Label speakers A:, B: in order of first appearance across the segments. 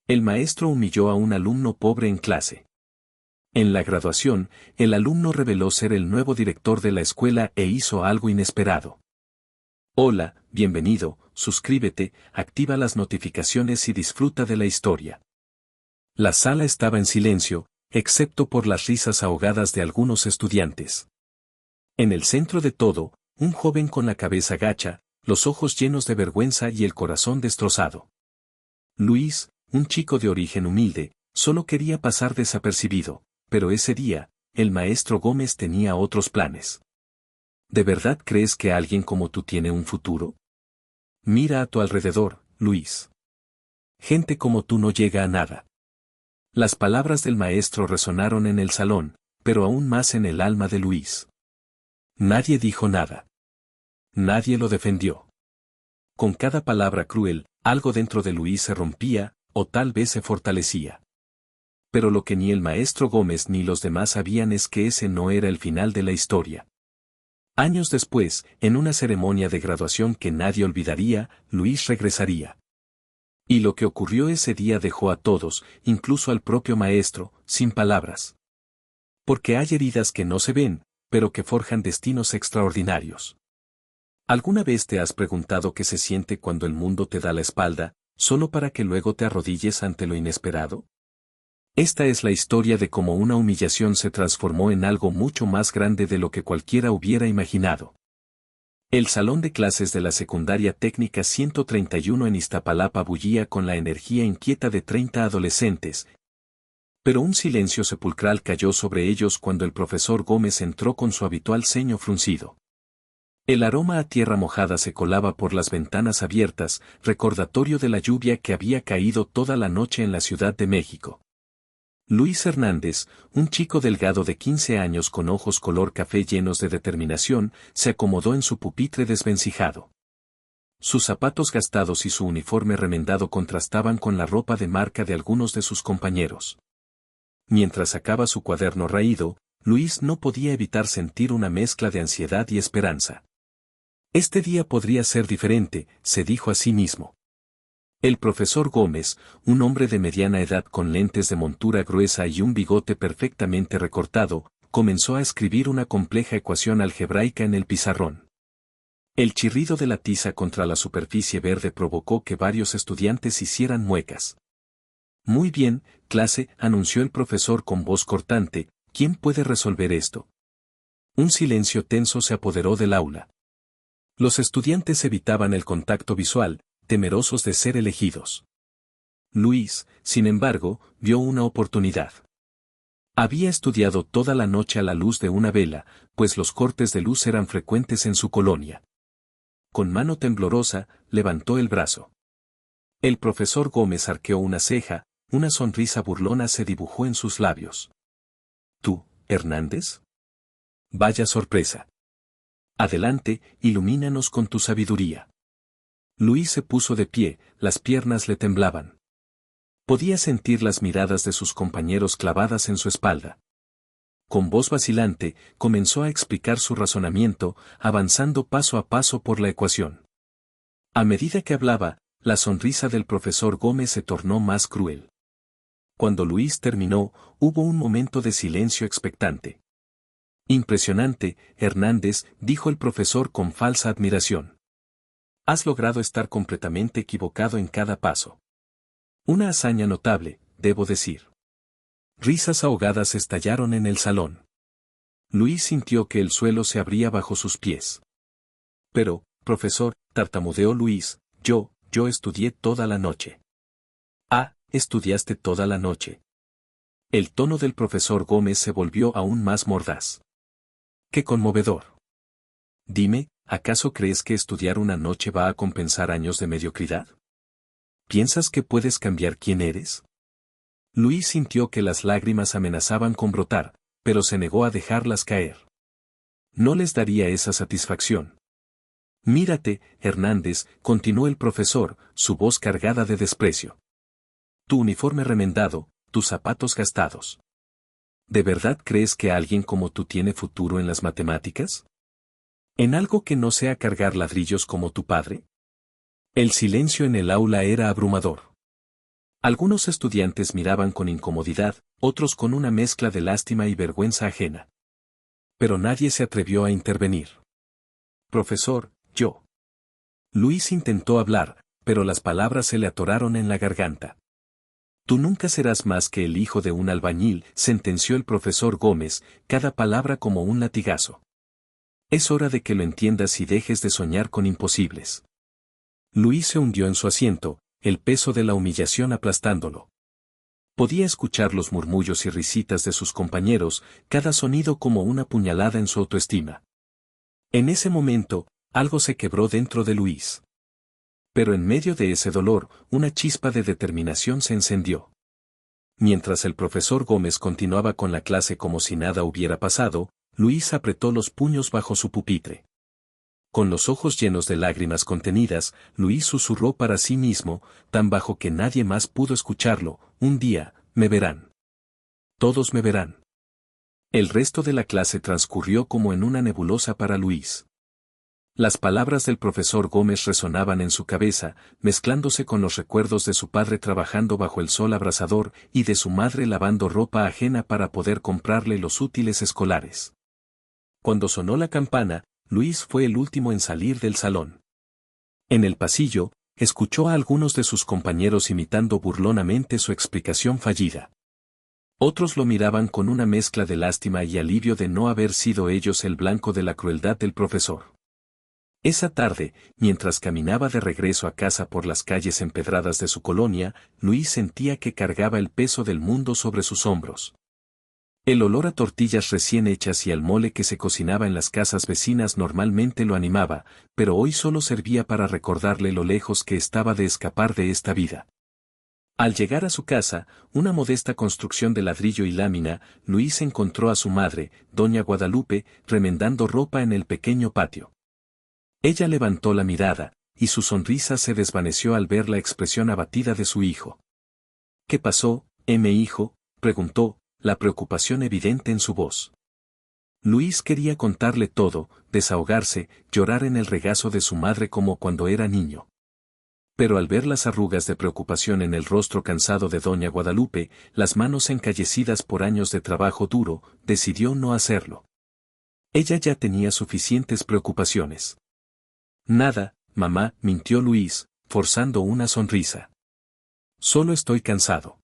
A: El maestro humilló a un alumno pobre en clase. En la graduación, el alumno reveló ser el nuevo director de la escuela e hizo algo inesperado. Hola, bienvenido, suscríbete, activa las notificaciones y disfruta de la historia. La sala estaba en silencio, excepto por las risas ahogadas de algunos estudiantes. En el centro de todo, un joven con la cabeza gacha, los ojos llenos de vergüenza y el corazón destrozado. Luis, un chico de origen humilde, solo quería pasar desapercibido, pero ese día, el maestro Gómez tenía otros planes. ¿De verdad crees que alguien como tú tiene un futuro? Mira a tu alrededor, Luis. Gente como tú no llega a nada. Las palabras del maestro resonaron en el salón, pero aún más en el alma de Luis. Nadie dijo nada. Nadie lo defendió. Con cada palabra cruel, algo dentro de Luis se rompía, o tal vez se fortalecía. Pero lo que ni el maestro Gómez ni los demás sabían es que ese no era el final de la historia. Años después, en una ceremonia de graduación que nadie olvidaría, Luis regresaría. Y lo que ocurrió ese día dejó a todos, incluso al propio maestro, sin palabras. Porque hay heridas que no se ven, pero que forjan destinos extraordinarios. ¿Alguna vez te has preguntado qué se siente cuando el mundo te da la espalda, solo para que luego te arrodilles ante lo inesperado? Esta es la historia de cómo una humillación se transformó en algo mucho más grande de lo que cualquiera hubiera imaginado. El salón de clases de la Secundaria Técnica 131 en Iztapalapa bullía con la energía inquieta de 30 adolescentes. Pero un silencio sepulcral cayó sobre ellos cuando el profesor Gómez entró con su habitual ceño fruncido. El aroma a tierra mojada se colaba por las ventanas abiertas, recordatorio de la lluvia que había caído toda la noche en la Ciudad de México. Luis Hernández, un chico delgado de 15 años con ojos color café llenos de determinación, se acomodó en su pupitre desvencijado. Sus zapatos gastados y su uniforme remendado contrastaban con la ropa de marca de algunos de sus compañeros. Mientras sacaba su cuaderno raído, Luis no podía evitar sentir una mezcla de ansiedad y esperanza. Este día podría ser diferente, se dijo a sí mismo. El profesor Gómez, un hombre de mediana edad con lentes de montura gruesa y un bigote perfectamente recortado, comenzó a escribir una compleja ecuación algebraica en el pizarrón. El chirrido de la tiza contra la superficie verde provocó que varios estudiantes hicieran muecas. Muy bien, clase, anunció el profesor con voz cortante, ¿quién puede resolver esto? Un silencio tenso se apoderó del aula. Los estudiantes evitaban el contacto visual, temerosos de ser elegidos. Luis, sin embargo, vio una oportunidad. Había estudiado toda la noche a la luz de una vela, pues los cortes de luz eran frecuentes en su colonia. Con mano temblorosa, levantó el brazo. El profesor Gómez arqueó una ceja, una sonrisa burlona se dibujó en sus labios. ¿Tú, Hernández? Vaya sorpresa. Adelante, ilumínanos con tu sabiduría. Luis se puso de pie, las piernas le temblaban. Podía sentir las miradas de sus compañeros clavadas en su espalda. Con voz vacilante, comenzó a explicar su razonamiento, avanzando paso a paso por la ecuación. A medida que hablaba, la sonrisa del profesor Gómez se tornó más cruel. Cuando Luis terminó, hubo un momento de silencio expectante. Impresionante, Hernández, dijo el profesor con falsa admiración. Has logrado estar completamente equivocado en cada paso. Una hazaña notable, debo decir. Risas ahogadas estallaron en el salón. Luis sintió que el suelo se abría bajo sus pies. Pero, profesor, tartamudeó Luis, yo estudié toda la noche. Ah, ¿estudiaste toda la noche? El tono del profesor Gómez se volvió aún más mordaz. ¡Qué conmovedor! Dime, ¿acaso crees que estudiar una noche va a compensar años de mediocridad? ¿Piensas que puedes cambiar quién eres? Luis sintió que las lágrimas amenazaban con brotar, pero se negó a dejarlas caer. No les daría esa satisfacción. Mírate, Hernández, continuó el profesor, su voz cargada de desprecio. Tu uniforme remendado, tus zapatos gastados. ¿De verdad crees que alguien como tú tiene futuro en las matemáticas? ¿En algo que no sea cargar ladrillos como tu padre? El silencio en el aula era abrumador. Algunos estudiantes miraban con incomodidad, otros con una mezcla de lástima y vergüenza ajena. Pero nadie se atrevió a intervenir. Profesor, yo. Luis intentó hablar, pero las palabras se le atoraron en la garganta. Tú nunca serás más que el hijo de un albañil, sentenció el profesor Gómez, cada palabra como un latigazo. Es hora de que lo entiendas y dejes de soñar con imposibles. Luis se hundió en su asiento, el peso de la humillación aplastándolo. Podía escuchar los murmullos y risitas de sus compañeros, cada sonido como una puñalada en su autoestima. En ese momento, algo se quebró dentro de Luis. Pero en medio de ese dolor, una chispa de determinación se encendió. Mientras el profesor Gómez continuaba con la clase como si nada hubiera pasado, Luis apretó los puños bajo su pupitre. Con los ojos llenos de lágrimas contenidas, Luis susurró para sí mismo, tan bajo que nadie más pudo escucharlo: un día, me verán. Todos me verán. El resto de la clase transcurrió como en una nebulosa para Luis. Las palabras del profesor Gómez resonaban en su cabeza, mezclándose con los recuerdos de su padre trabajando bajo el sol abrasador y de su madre lavando ropa ajena para poder comprarle los útiles escolares. Cuando sonó la campana, Luis fue el último en salir del salón. En el pasillo, escuchó a algunos de sus compañeros imitando burlonamente su explicación fallida. Otros lo miraban con una mezcla de lástima y alivio de no haber sido ellos el blanco de la crueldad del profesor. Esa tarde, mientras caminaba de regreso a casa por las calles empedradas de su colonia, Luis sentía que cargaba el peso del mundo sobre sus hombros. El olor a tortillas recién hechas y al mole que se cocinaba en las casas vecinas normalmente lo animaba, pero hoy solo servía para recordarle lo lejos que estaba de escapar de esta vida. Al llegar a su casa, una modesta construcción de ladrillo y lámina, Luis encontró a su madre, doña Guadalupe, remendando ropa en el pequeño patio. Ella levantó la mirada, y su sonrisa se desvaneció al ver la expresión abatida de su hijo. ¿Qué pasó, hijo?, preguntó, la preocupación evidente en su voz. Luis quería contarle todo, desahogarse, llorar en el regazo de su madre como cuando era niño. Pero al ver las arrugas de preocupación en el rostro cansado de doña Guadalupe, las manos encallecidas por años de trabajo duro, decidió no hacerlo. Ella ya tenía suficientes preocupaciones. Nada, mamá, mintió Luis, forzando una sonrisa. Solo estoy cansado.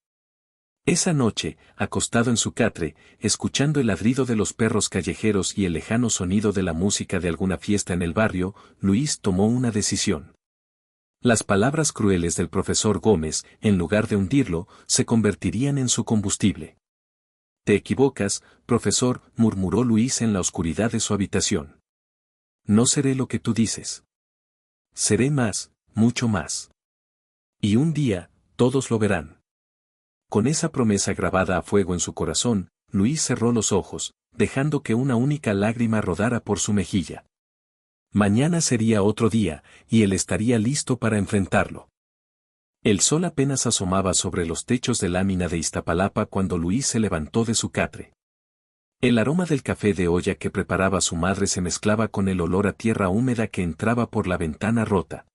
A: Esa noche, acostado en su catre, escuchando el ladrido de los perros callejeros y el lejano sonido de la música de alguna fiesta en el barrio, Luis tomó una decisión. Las palabras crueles del profesor Gómez, en lugar de hundirlo, se convertirían en su combustible. Te equivocas, profesor, murmuró Luis en la oscuridad de su habitación. No seré lo que tú dices. Seré más, mucho más. Y un día, todos lo verán. Con esa promesa grabada a fuego en su corazón, Luis cerró los ojos, dejando que una única lágrima rodara por su mejilla. Mañana sería otro día, y él estaría listo para enfrentarlo. El sol apenas asomaba sobre los techos de lámina de Iztapalapa cuando Luis se levantó de su catre. El aroma del café de olla que preparaba su madre se mezclaba con el olor a tierra húmeda que entraba por la ventana rota.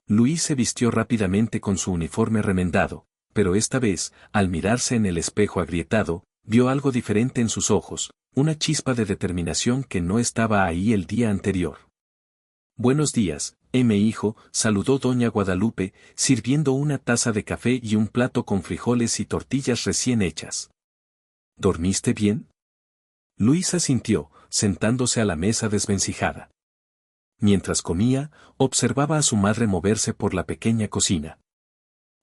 A: Luis se vistió rápidamente con su uniforme remendado, pero esta vez, al mirarse en el espejo agrietado, vio algo diferente en sus ojos, una chispa de determinación que no estaba ahí el día anterior. Buenos días, hijo, saludó doña Guadalupe, sirviendo una taza de café y un plato con frijoles y tortillas recién hechas. ¿Dormiste bien? Luis asintió, sentándose a la mesa desvencijada. Mientras comía, observaba a su madre moverse por la pequeña cocina.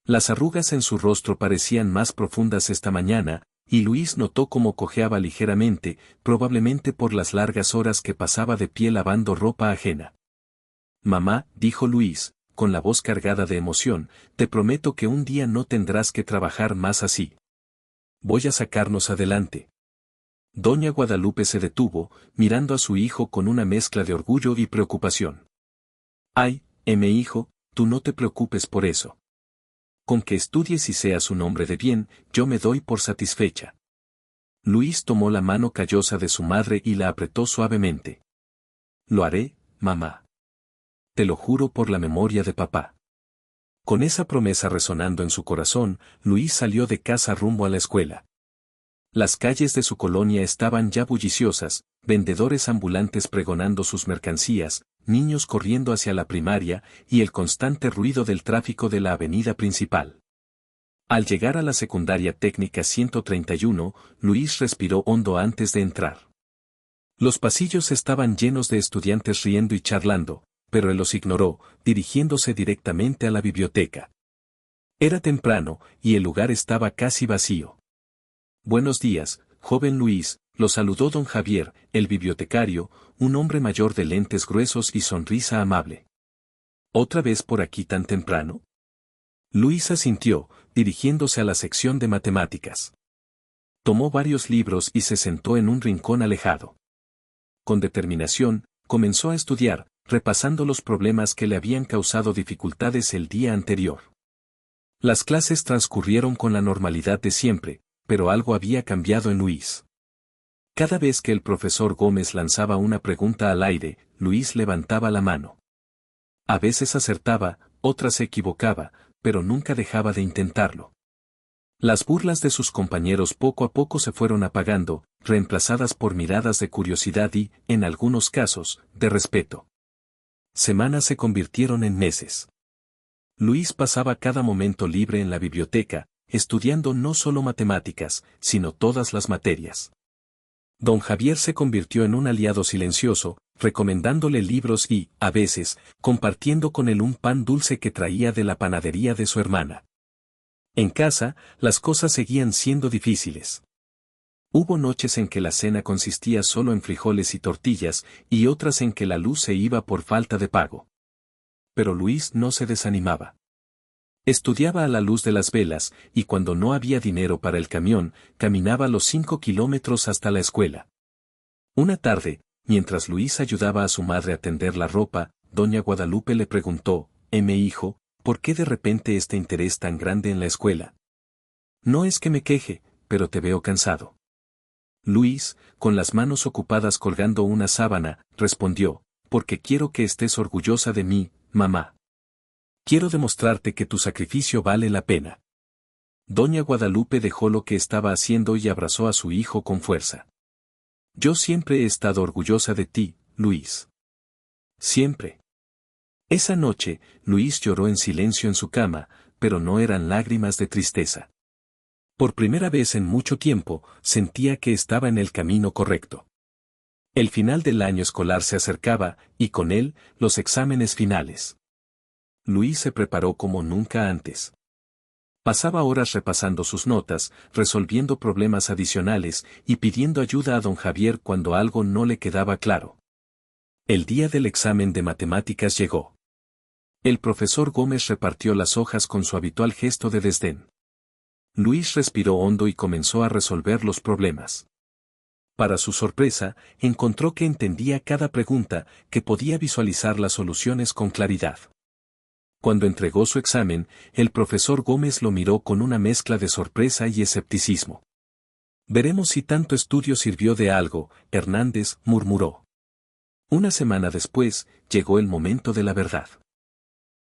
A: Las arrugas en su rostro parecían más profundas esta mañana, y Luis notó cómo cojeaba ligeramente, probablemente por las largas horas que pasaba de pie lavando ropa ajena. Mamá, dijo Luis, con la voz cargada de emoción, te prometo que un día no tendrás que trabajar más así. Voy a sacarnos adelante. Doña Guadalupe se detuvo, mirando a su hijo con una mezcla de orgullo y preocupación. Ay, hijo, tú no te preocupes por eso. Con que estudies y seas un hombre de bien, yo me doy por satisfecha. Luis tomó la mano callosa de su madre y la apretó suavemente. Lo haré, mamá. Te lo juro por la memoria de papá. Con esa promesa resonando en su corazón, Luis salió de casa rumbo a la escuela. Las calles de su colonia estaban ya bulliciosas, vendedores ambulantes pregonando sus mercancías, niños corriendo hacia la primaria y el constante ruido del tráfico de la avenida principal. Al llegar a la secundaria técnica 131, Luis respiró hondo antes de entrar. Los pasillos estaban llenos de estudiantes riendo y charlando, pero él los ignoró, dirigiéndose directamente a la biblioteca. Era temprano, y el lugar estaba casi vacío. «Buenos días, joven Luis», lo saludó don Javier, el bibliotecario, un hombre mayor de lentes gruesos y sonrisa amable. «¿Otra vez por aquí tan temprano?». Luis asintió, dirigiéndose a la sección de matemáticas. Tomó varios libros y se sentó en un rincón alejado. Con determinación, comenzó a estudiar, repasando los problemas que le habían causado dificultades el día anterior. Las clases transcurrieron con la normalidad de siempre, pero algo había cambiado en Luis. Cada vez que el profesor Gómez lanzaba una pregunta al aire, Luis levantaba la mano. A veces acertaba, otras se equivocaba, pero nunca dejaba de intentarlo. Las burlas de sus compañeros poco a poco se fueron apagando, reemplazadas por miradas de curiosidad y, en algunos casos, de respeto. Semanas se convirtieron en meses. Luis pasaba cada momento libre en la biblioteca, estudiando no solo matemáticas, sino todas las materias. Don Javier se convirtió en un aliado silencioso, recomendándole libros y, a veces, compartiendo con él un pan dulce que traía de la panadería de su hermana. En casa, las cosas seguían siendo difíciles. Hubo noches en que la cena consistía solo en frijoles y tortillas, y otras en que la luz se iba por falta de pago. Pero Luis no se desanimaba. Estudiaba a la luz de las velas, y cuando no había dinero para el camión, caminaba los 5 kilómetros hasta la escuela. Una tarde, mientras Luis ayudaba a su madre a tender la ropa, doña Guadalupe le preguntó: hijo, ¿por qué de repente este interés tan grande en la escuela? No es que me queje, pero te veo cansado. Luis, con las manos ocupadas colgando una sábana, respondió: porque quiero que estés orgullosa de mí, mamá. Quiero demostrarte que tu sacrificio vale la pena. Doña Guadalupe dejó lo que estaba haciendo y abrazó a su hijo con fuerza. Yo siempre he estado orgullosa de ti, Luis. Siempre. Esa noche, Luis lloró en silencio en su cama, pero no eran lágrimas de tristeza. Por primera vez en mucho tiempo, sentía que estaba en el camino correcto. El final del año escolar se acercaba, y con él, los exámenes finales. Luis se preparó como nunca antes. Pasaba horas repasando sus notas, resolviendo problemas adicionales y pidiendo ayuda a don Javier cuando algo no le quedaba claro. El día del examen de matemáticas llegó. El profesor Gómez repartió las hojas con su habitual gesto de desdén. Luis respiró hondo y comenzó a resolver los problemas. Para su sorpresa, encontró que entendía cada pregunta, que podía visualizar las soluciones con claridad. Cuando entregó su examen, el profesor Gómez lo miró con una mezcla de sorpresa y escepticismo. Veremos si tanto estudio sirvió de algo, Hernández murmuró. Una semana después, llegó el momento de la verdad.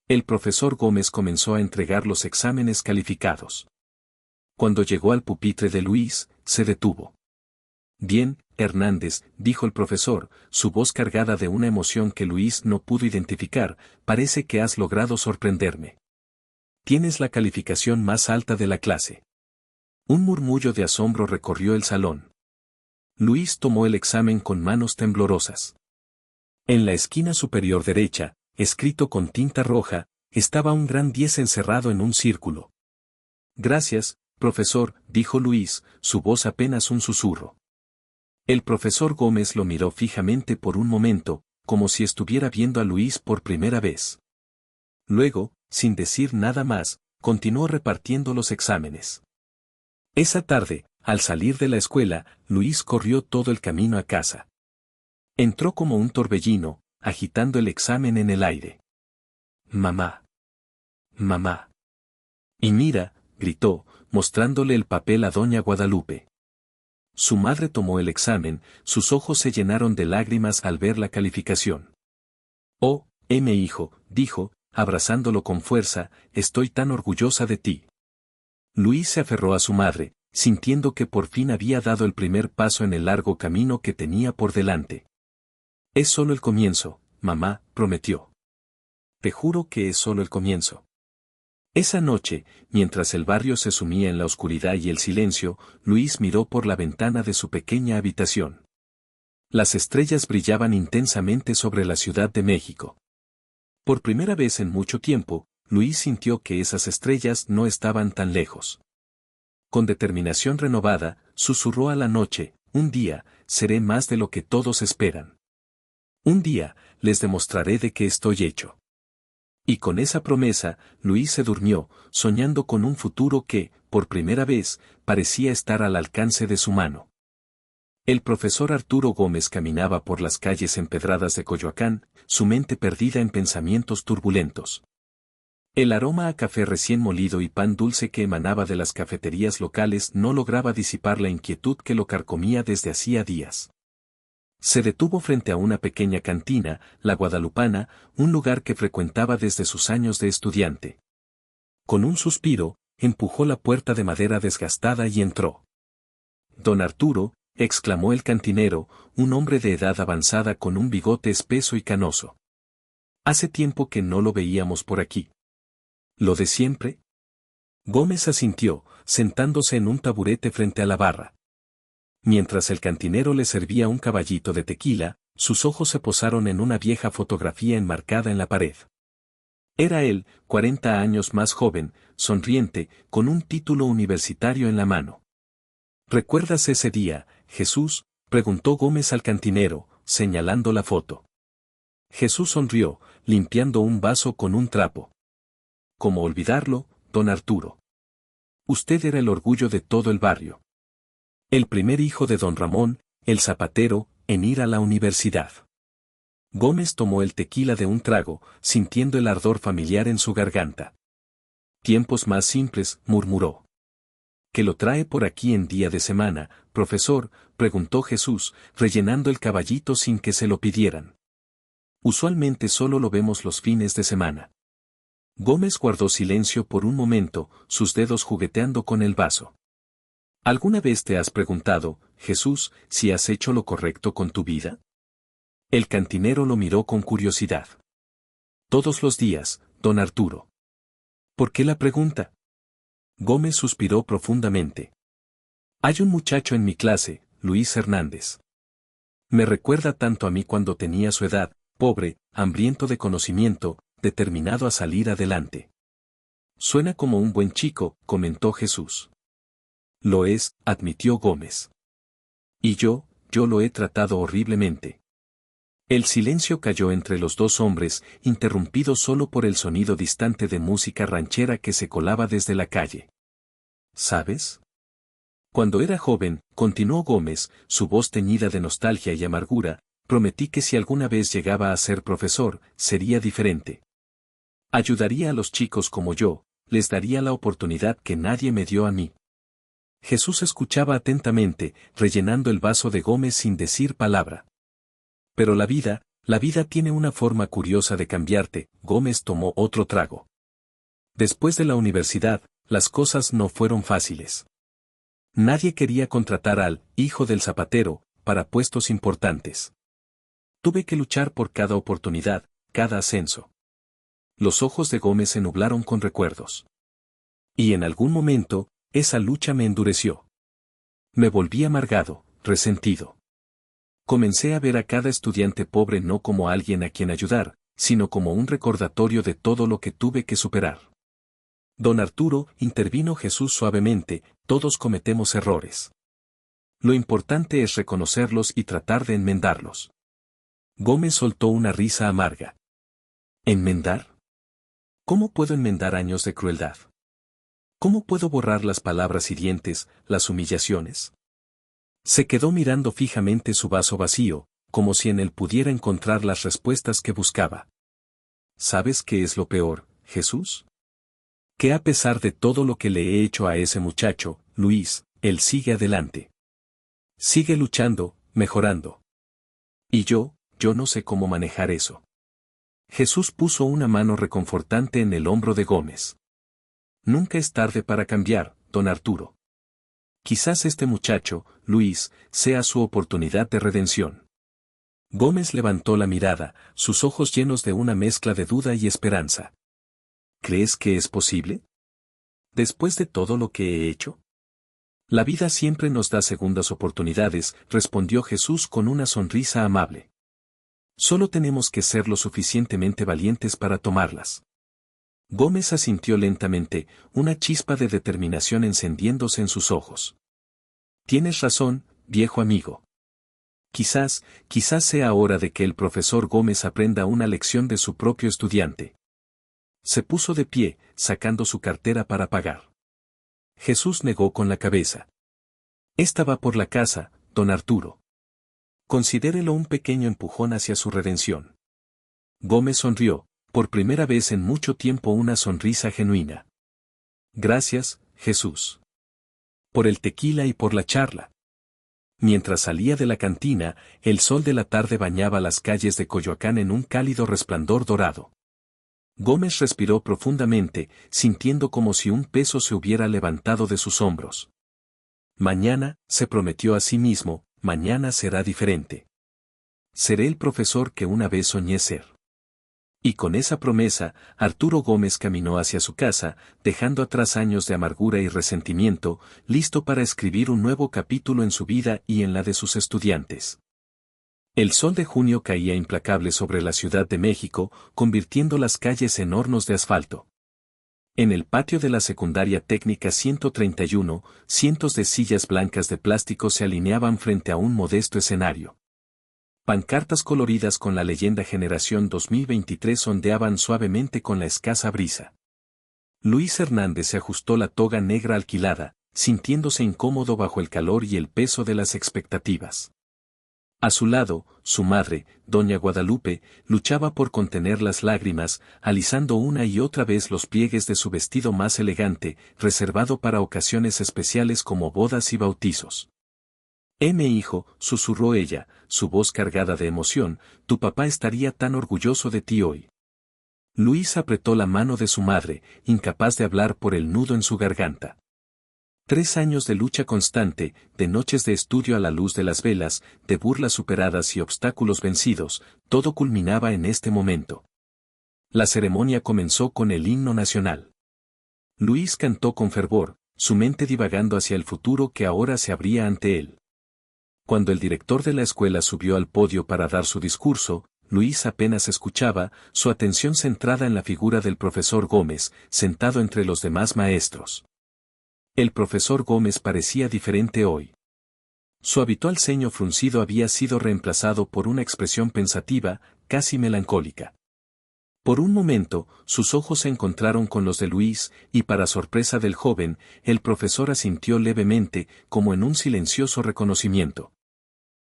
A: El profesor Gómez comenzó a entregar los exámenes calificados. Cuando llegó al pupitre de Luis, se detuvo. Bien, Hernández, dijo el profesor, su voz cargada de una emoción que Luis no pudo identificar, parece que has logrado sorprenderme. Tienes la calificación más alta de la clase. Un murmullo de asombro recorrió el salón. Luis tomó el examen con manos temblorosas. En la esquina superior derecha, escrito con tinta roja, estaba un gran 10 encerrado en un círculo. Gracias, profesor, dijo Luis, su voz apenas un susurro. El profesor Gómez lo miró fijamente por un momento, como si estuviera viendo a Luis por primera vez. Luego, sin decir nada más, continuó repartiendo los exámenes. Esa tarde, al salir de la escuela, Luis corrió todo el camino a casa. Entró como un torbellino, agitando el examen en el aire. Mamá. Mamá. Y mira, gritó, mostrándole el papel a doña Guadalupe. Su madre tomó el examen, sus ojos se llenaron de lágrimas al ver la calificación. Oh, hijo, dijo, abrazándolo con fuerza, estoy tan orgullosa de ti. Luis se aferró a su madre, sintiendo que por fin había dado el primer paso en el largo camino que tenía por delante. Es solo el comienzo, mamá, prometió. Te juro que es solo el comienzo. Esa noche, mientras el barrio se sumía en la oscuridad y el silencio, Luis miró por la ventana de su pequeña habitación. Las estrellas brillaban intensamente sobre la Ciudad de México. Por primera vez en mucho tiempo, Luis sintió que esas estrellas no estaban tan lejos. Con determinación renovada, susurró a la noche, un día, seré más de lo que todos esperan. Un día, les demostraré de qué estoy hecho. Y con esa promesa, Luis se durmió, soñando con un futuro que, por primera vez, parecía estar al alcance de su mano. El profesor Arturo Gómez caminaba por las calles empedradas de Coyoacán, su mente perdida en pensamientos turbulentos. El aroma a café recién molido y pan dulce que emanaba de las cafeterías locales no lograba disipar la inquietud que lo carcomía desde hacía días. Se detuvo frente a una pequeña cantina, la Guadalupana, un lugar que frecuentaba desde sus años de estudiante. Con un suspiro, empujó la puerta de madera desgastada y entró. Don Arturo, exclamó el cantinero, un hombre de edad avanzada con un bigote espeso y canoso. Hace tiempo que no lo veíamos por aquí. ¿Lo de siempre? Gómez asintió, sentándose en un taburete frente a la barra. Mientras el cantinero le servía un caballito de tequila, sus ojos se posaron en una vieja fotografía enmarcada en la pared. Era él, 40 años más joven, sonriente, con un título universitario en la mano. ¿Recuerdas ese día, Jesús?, preguntó Gómez al cantinero, señalando la foto. Jesús sonrió, limpiando un vaso con un trapo. ¿Cómo olvidarlo, don Arturo? Usted era el orgullo de todo el barrio. El primer hijo de don Ramón, el zapatero, en ir a la universidad. Gómez tomó el tequila de un trago, sintiendo el ardor familiar en su garganta. Tiempos más simples, murmuró. ¿Qué lo trae por aquí en día de semana, profesor?, preguntó Jesús, rellenando el caballito sin que se lo pidieran. Usualmente solo lo vemos los fines de semana. Gómez guardó silencio por un momento, sus dedos jugueteando con el vaso. ¿Alguna vez te has preguntado, Jesús, si has hecho lo correcto con tu vida? El cantinero lo miró con curiosidad. Todos los días, don Arturo. ¿Por qué la pregunta? Gómez suspiró profundamente. Hay un muchacho en mi clase, Luis Hernández. Me recuerda tanto a mí cuando tenía su edad, pobre, hambriento de conocimiento, determinado a salir adelante. Suena como un buen chico, comentó Jesús. Lo es, admitió Gómez. Y yo lo he tratado horriblemente. El silencio cayó entre los dos hombres, interrumpido solo por el sonido distante de música ranchera que se colaba desde la calle. ¿Sabes? Cuando era joven, continuó Gómez, su voz teñida de nostalgia y amargura, prometí que si alguna vez llegaba a ser profesor, sería diferente. Ayudaría a los chicos como yo, les daría la oportunidad que nadie me dio a mí. Jesús escuchaba atentamente, rellenando el vaso de Gómez sin decir palabra. Pero la vida tiene una forma curiosa de cambiarte. Gómez tomó otro trago. Después de la universidad, las cosas no fueron fáciles. Nadie quería contratar al hijo del zapatero para puestos importantes. Tuve que luchar por cada oportunidad, cada ascenso. Los ojos de Gómez se nublaron con recuerdos. Y en algún momento, esa lucha me endureció. Me volví amargado, resentido. Comencé a ver a cada estudiante pobre no como alguien a quien ayudar, sino como un recordatorio de todo lo que tuve que superar. Don Arturo, intervino Jesús suavemente, todos cometemos errores. Lo importante es reconocerlos y tratar de enmendarlos. Gómez soltó una risa amarga. ¿Enmendar? ¿Cómo puedo enmendar años de crueldad? ¿Cómo puedo borrar las palabras hirientes, las humillaciones? Se quedó mirando fijamente su vaso vacío, como si en él pudiera encontrar las respuestas que buscaba. ¿Sabes qué es lo peor, Jesús? Que a pesar de todo lo que le he hecho a ese muchacho, Luis, él sigue adelante. Sigue luchando, mejorando. Y yo no sé cómo manejar eso. Jesús puso una mano reconfortante en el hombro de Gómez. Nunca es tarde para cambiar, don Arturo. Quizás este muchacho, Luis, sea su oportunidad de redención. Gómez levantó la mirada, sus ojos llenos de una mezcla de duda y esperanza. ¿Crees que es posible? ¿Después de todo lo que he hecho? La vida siempre nos da segundas oportunidades, respondió Jesús con una sonrisa amable. Solo tenemos que ser lo suficientemente valientes para tomarlas. Gómez asintió lentamente, una chispa de determinación encendiéndose en sus ojos. Tienes razón, viejo amigo. Quizás sea hora de que el profesor Gómez aprenda una lección de su propio estudiante. Se puso de pie, sacando su cartera para pagar. Jesús negó con la cabeza. Esta va por la casa, don Arturo. Considérelo un pequeño empujón hacia su redención. Gómez sonrió, por primera vez en mucho tiempo una sonrisa genuina. Gracias, Jesús. Por el tequila y por la charla. Mientras salía de la cantina, el sol de la tarde bañaba las calles de Coyoacán en un cálido resplandor dorado. Gómez respiró profundamente, sintiendo como si un peso se hubiera levantado de sus hombros. Mañana, se prometió a sí mismo, mañana será diferente. Seré el profesor que una vez soñé ser. Y con esa promesa, Arturo Gómez caminó hacia su casa, dejando atrás años de amargura y resentimiento, listo para escribir un nuevo capítulo en su vida y en la de sus estudiantes. El sol de junio caía implacable sobre la Ciudad de México, convirtiendo las calles en hornos de asfalto. En el patio de la Secundaria Técnica 131, cientos de sillas blancas de plástico se alineaban frente a un modesto escenario. Pancartas coloridas con la leyenda Generación 2023 ondeaban suavemente con la escasa brisa. Luis Hernández se ajustó la toga negra alquilada, sintiéndose incómodo bajo el calor y el peso de las expectativas. A su lado, su madre, doña Guadalupe, luchaba por contener las lágrimas, alisando una y otra vez los pliegues de su vestido más elegante, reservado para ocasiones especiales como bodas y bautizos. Hijo, susurró ella, su voz cargada de emoción, tu papá estaría tan orgulloso de ti hoy. Luis apretó la mano de su madre, incapaz de hablar por el nudo en su garganta. 3 años de lucha constante, de noches de estudio a la luz de las velas, de burlas superadas y obstáculos vencidos, todo culminaba en este momento. La ceremonia comenzó con el himno nacional. Luis cantó con fervor, su mente divagando hacia el futuro que ahora se abría ante él. Cuando el director de la escuela subió al podio para dar su discurso, Luis apenas escuchaba, su atención centrada en la figura del profesor Gómez, sentado entre los demás maestros. El profesor Gómez parecía diferente hoy. Su habitual ceño fruncido había sido reemplazado por una expresión pensativa, casi melancólica. Por un momento, sus ojos se encontraron con los de Luis, y para sorpresa del joven, el profesor asintió levemente, como en un silencioso reconocimiento.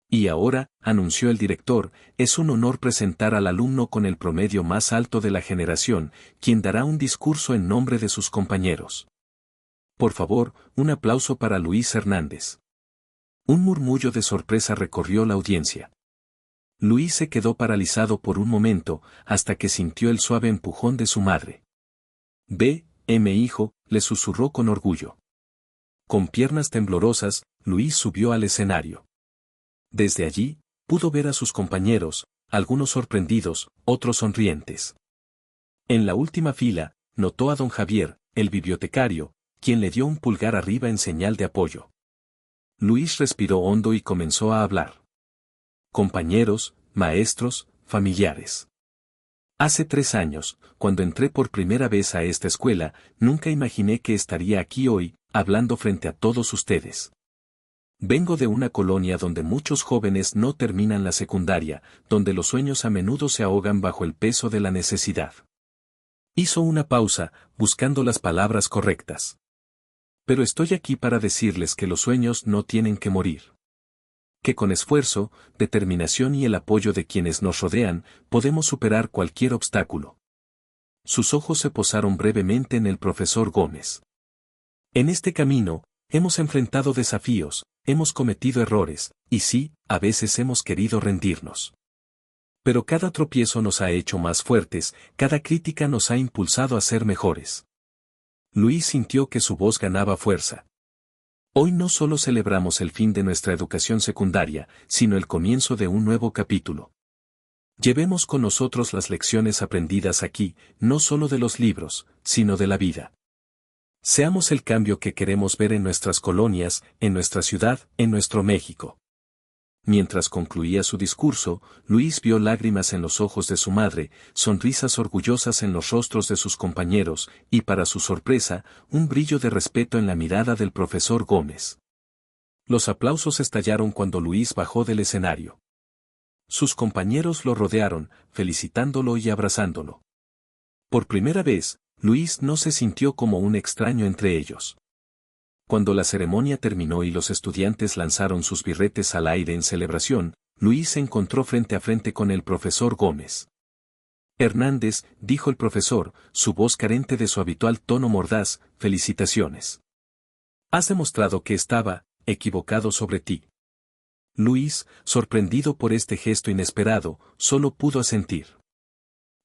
A: Y ahora, anunció el director, es un honor presentar al alumno con el promedio más alto de la generación, quien dará un discurso en nombre de sus compañeros. Por favor, un aplauso para Luis Hernández. Un murmullo de sorpresa recorrió la audiencia. Luis se quedó paralizado por un momento, hasta que sintió el suave empujón de su madre. Hijo, le susurró con orgullo. Con piernas temblorosas, Luis subió al escenario. Desde allí, pudo ver a sus compañeros, algunos sorprendidos, otros sonrientes. En la última fila, notó a don Javier, el bibliotecario, quien le dio un pulgar arriba en señal de apoyo. Luis respiró hondo y comenzó a hablar. Compañeros, maestros, familiares. Hace 3 años, cuando entré por primera vez a esta escuela, nunca imaginé que estaría aquí hoy, hablando frente a todos ustedes. Vengo de una colonia donde muchos jóvenes no terminan la secundaria, donde los sueños a menudo se ahogan bajo el peso de la necesidad. Hizo una pausa, buscando las palabras correctas. Pero estoy aquí para decirles que los sueños no tienen que morir. Que con esfuerzo, determinación y el apoyo de quienes nos rodean, podemos superar cualquier obstáculo. Sus ojos se posaron brevemente en el profesor Gómez. En este camino, hemos enfrentado desafíos, hemos cometido errores, y sí, a veces hemos querido rendirnos. Pero cada tropiezo nos ha hecho más fuertes, cada crítica nos ha impulsado a ser mejores. Luis sintió que su voz ganaba fuerza. Hoy no solo celebramos el fin de nuestra educación secundaria, sino el comienzo de un nuevo capítulo. Llevemos con nosotros las lecciones aprendidas aquí, no solo de los libros, sino de la vida. Seamos el cambio que queremos ver en nuestras colonias, en nuestra ciudad, en nuestro México. Mientras concluía su discurso, Luis vio lágrimas en los ojos de su madre, sonrisas orgullosas en los rostros de sus compañeros, y para su sorpresa, un brillo de respeto en la mirada del profesor Gómez. Los aplausos estallaron cuando Luis bajó del escenario. Sus compañeros lo rodearon, felicitándolo y abrazándolo. Por primera vez, Luis no se sintió como un extraño entre ellos. Cuando la ceremonia terminó y los estudiantes lanzaron sus birretes al aire en celebración, Luis se encontró frente a frente con el profesor Gómez. Hernández, dijo el profesor, su voz carente de su habitual tono mordaz, felicitaciones. Has demostrado que estaba equivocado sobre ti. Luis, sorprendido por este gesto inesperado, solo pudo asentir.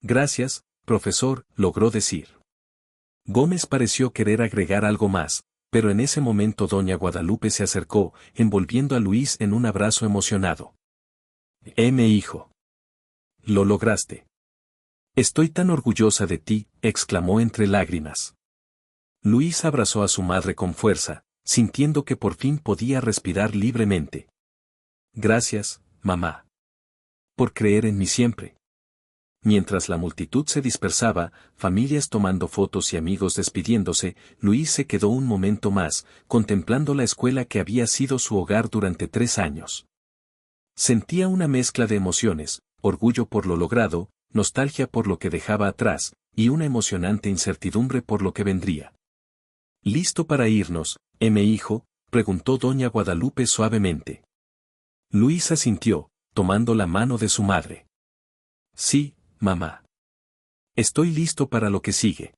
A: Gracias, profesor, logró decir. Gómez pareció querer agregar algo más, pero en ese momento doña Guadalupe se acercó, envolviendo a Luis en un abrazo emocionado. Mi hijo. Lo lograste. Estoy tan orgullosa de ti, exclamó entre lágrimas. Luis abrazó a su madre con fuerza, sintiendo que por fin podía respirar libremente. Gracias, mamá. Por creer en mí siempre. Mientras la multitud se dispersaba, familias tomando fotos y amigos despidiéndose, Luis se quedó un momento más, contemplando la escuela que había sido su hogar durante 3 años. Sentía una mezcla de emociones, orgullo por lo logrado, nostalgia por lo que dejaba atrás, y una emocionante incertidumbre por lo que vendría. ¿Listo para irnos, mi hijo?, preguntó doña Guadalupe suavemente. Luis asintió, tomando la mano de su madre. Sí, mamá. Estoy listo para lo que sigue.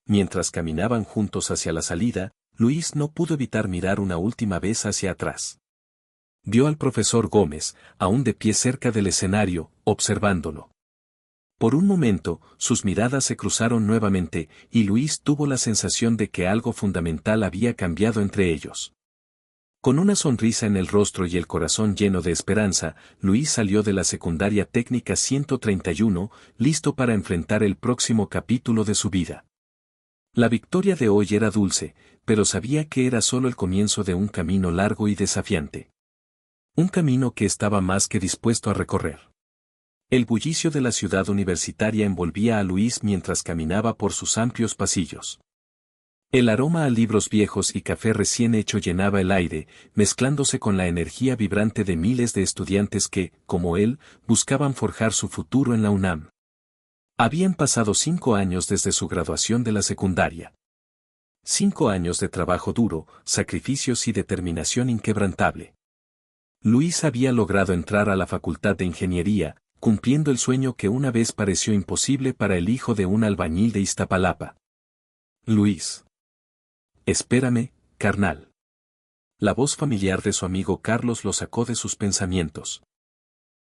A: Mientras caminaban juntos hacia la salida, Luis no pudo evitar mirar una última vez hacia atrás. Vio al profesor Gómez, aún de pie cerca del escenario, observándolo. Por un momento, sus miradas se cruzaron nuevamente, y Luis tuvo la sensación de que algo fundamental había cambiado entre ellos. Con una sonrisa en el rostro y el corazón lleno de esperanza, Luis salió de la secundaria técnica 131, listo para enfrentar el próximo capítulo de su vida. La victoria de hoy era dulce, pero sabía que era solo el comienzo de un camino largo y desafiante. Un camino que estaba más que dispuesto a recorrer. El bullicio de la ciudad universitaria envolvía a Luis mientras caminaba por sus amplios pasillos. El aroma a libros viejos y café recién hecho llenaba el aire, mezclándose con la energía vibrante de miles de estudiantes que, como él, buscaban forjar su futuro en la UNAM. Habían pasado 5 años desde su graduación de la secundaria. 5 años de trabajo duro, sacrificios y determinación inquebrantable. Luis había logrado entrar a la Facultad de Ingeniería, cumpliendo el sueño que una vez pareció imposible para el hijo de un albañil de Iztapalapa. Luis. Espérame, carnal. La voz familiar de su amigo Carlos lo sacó de sus pensamientos.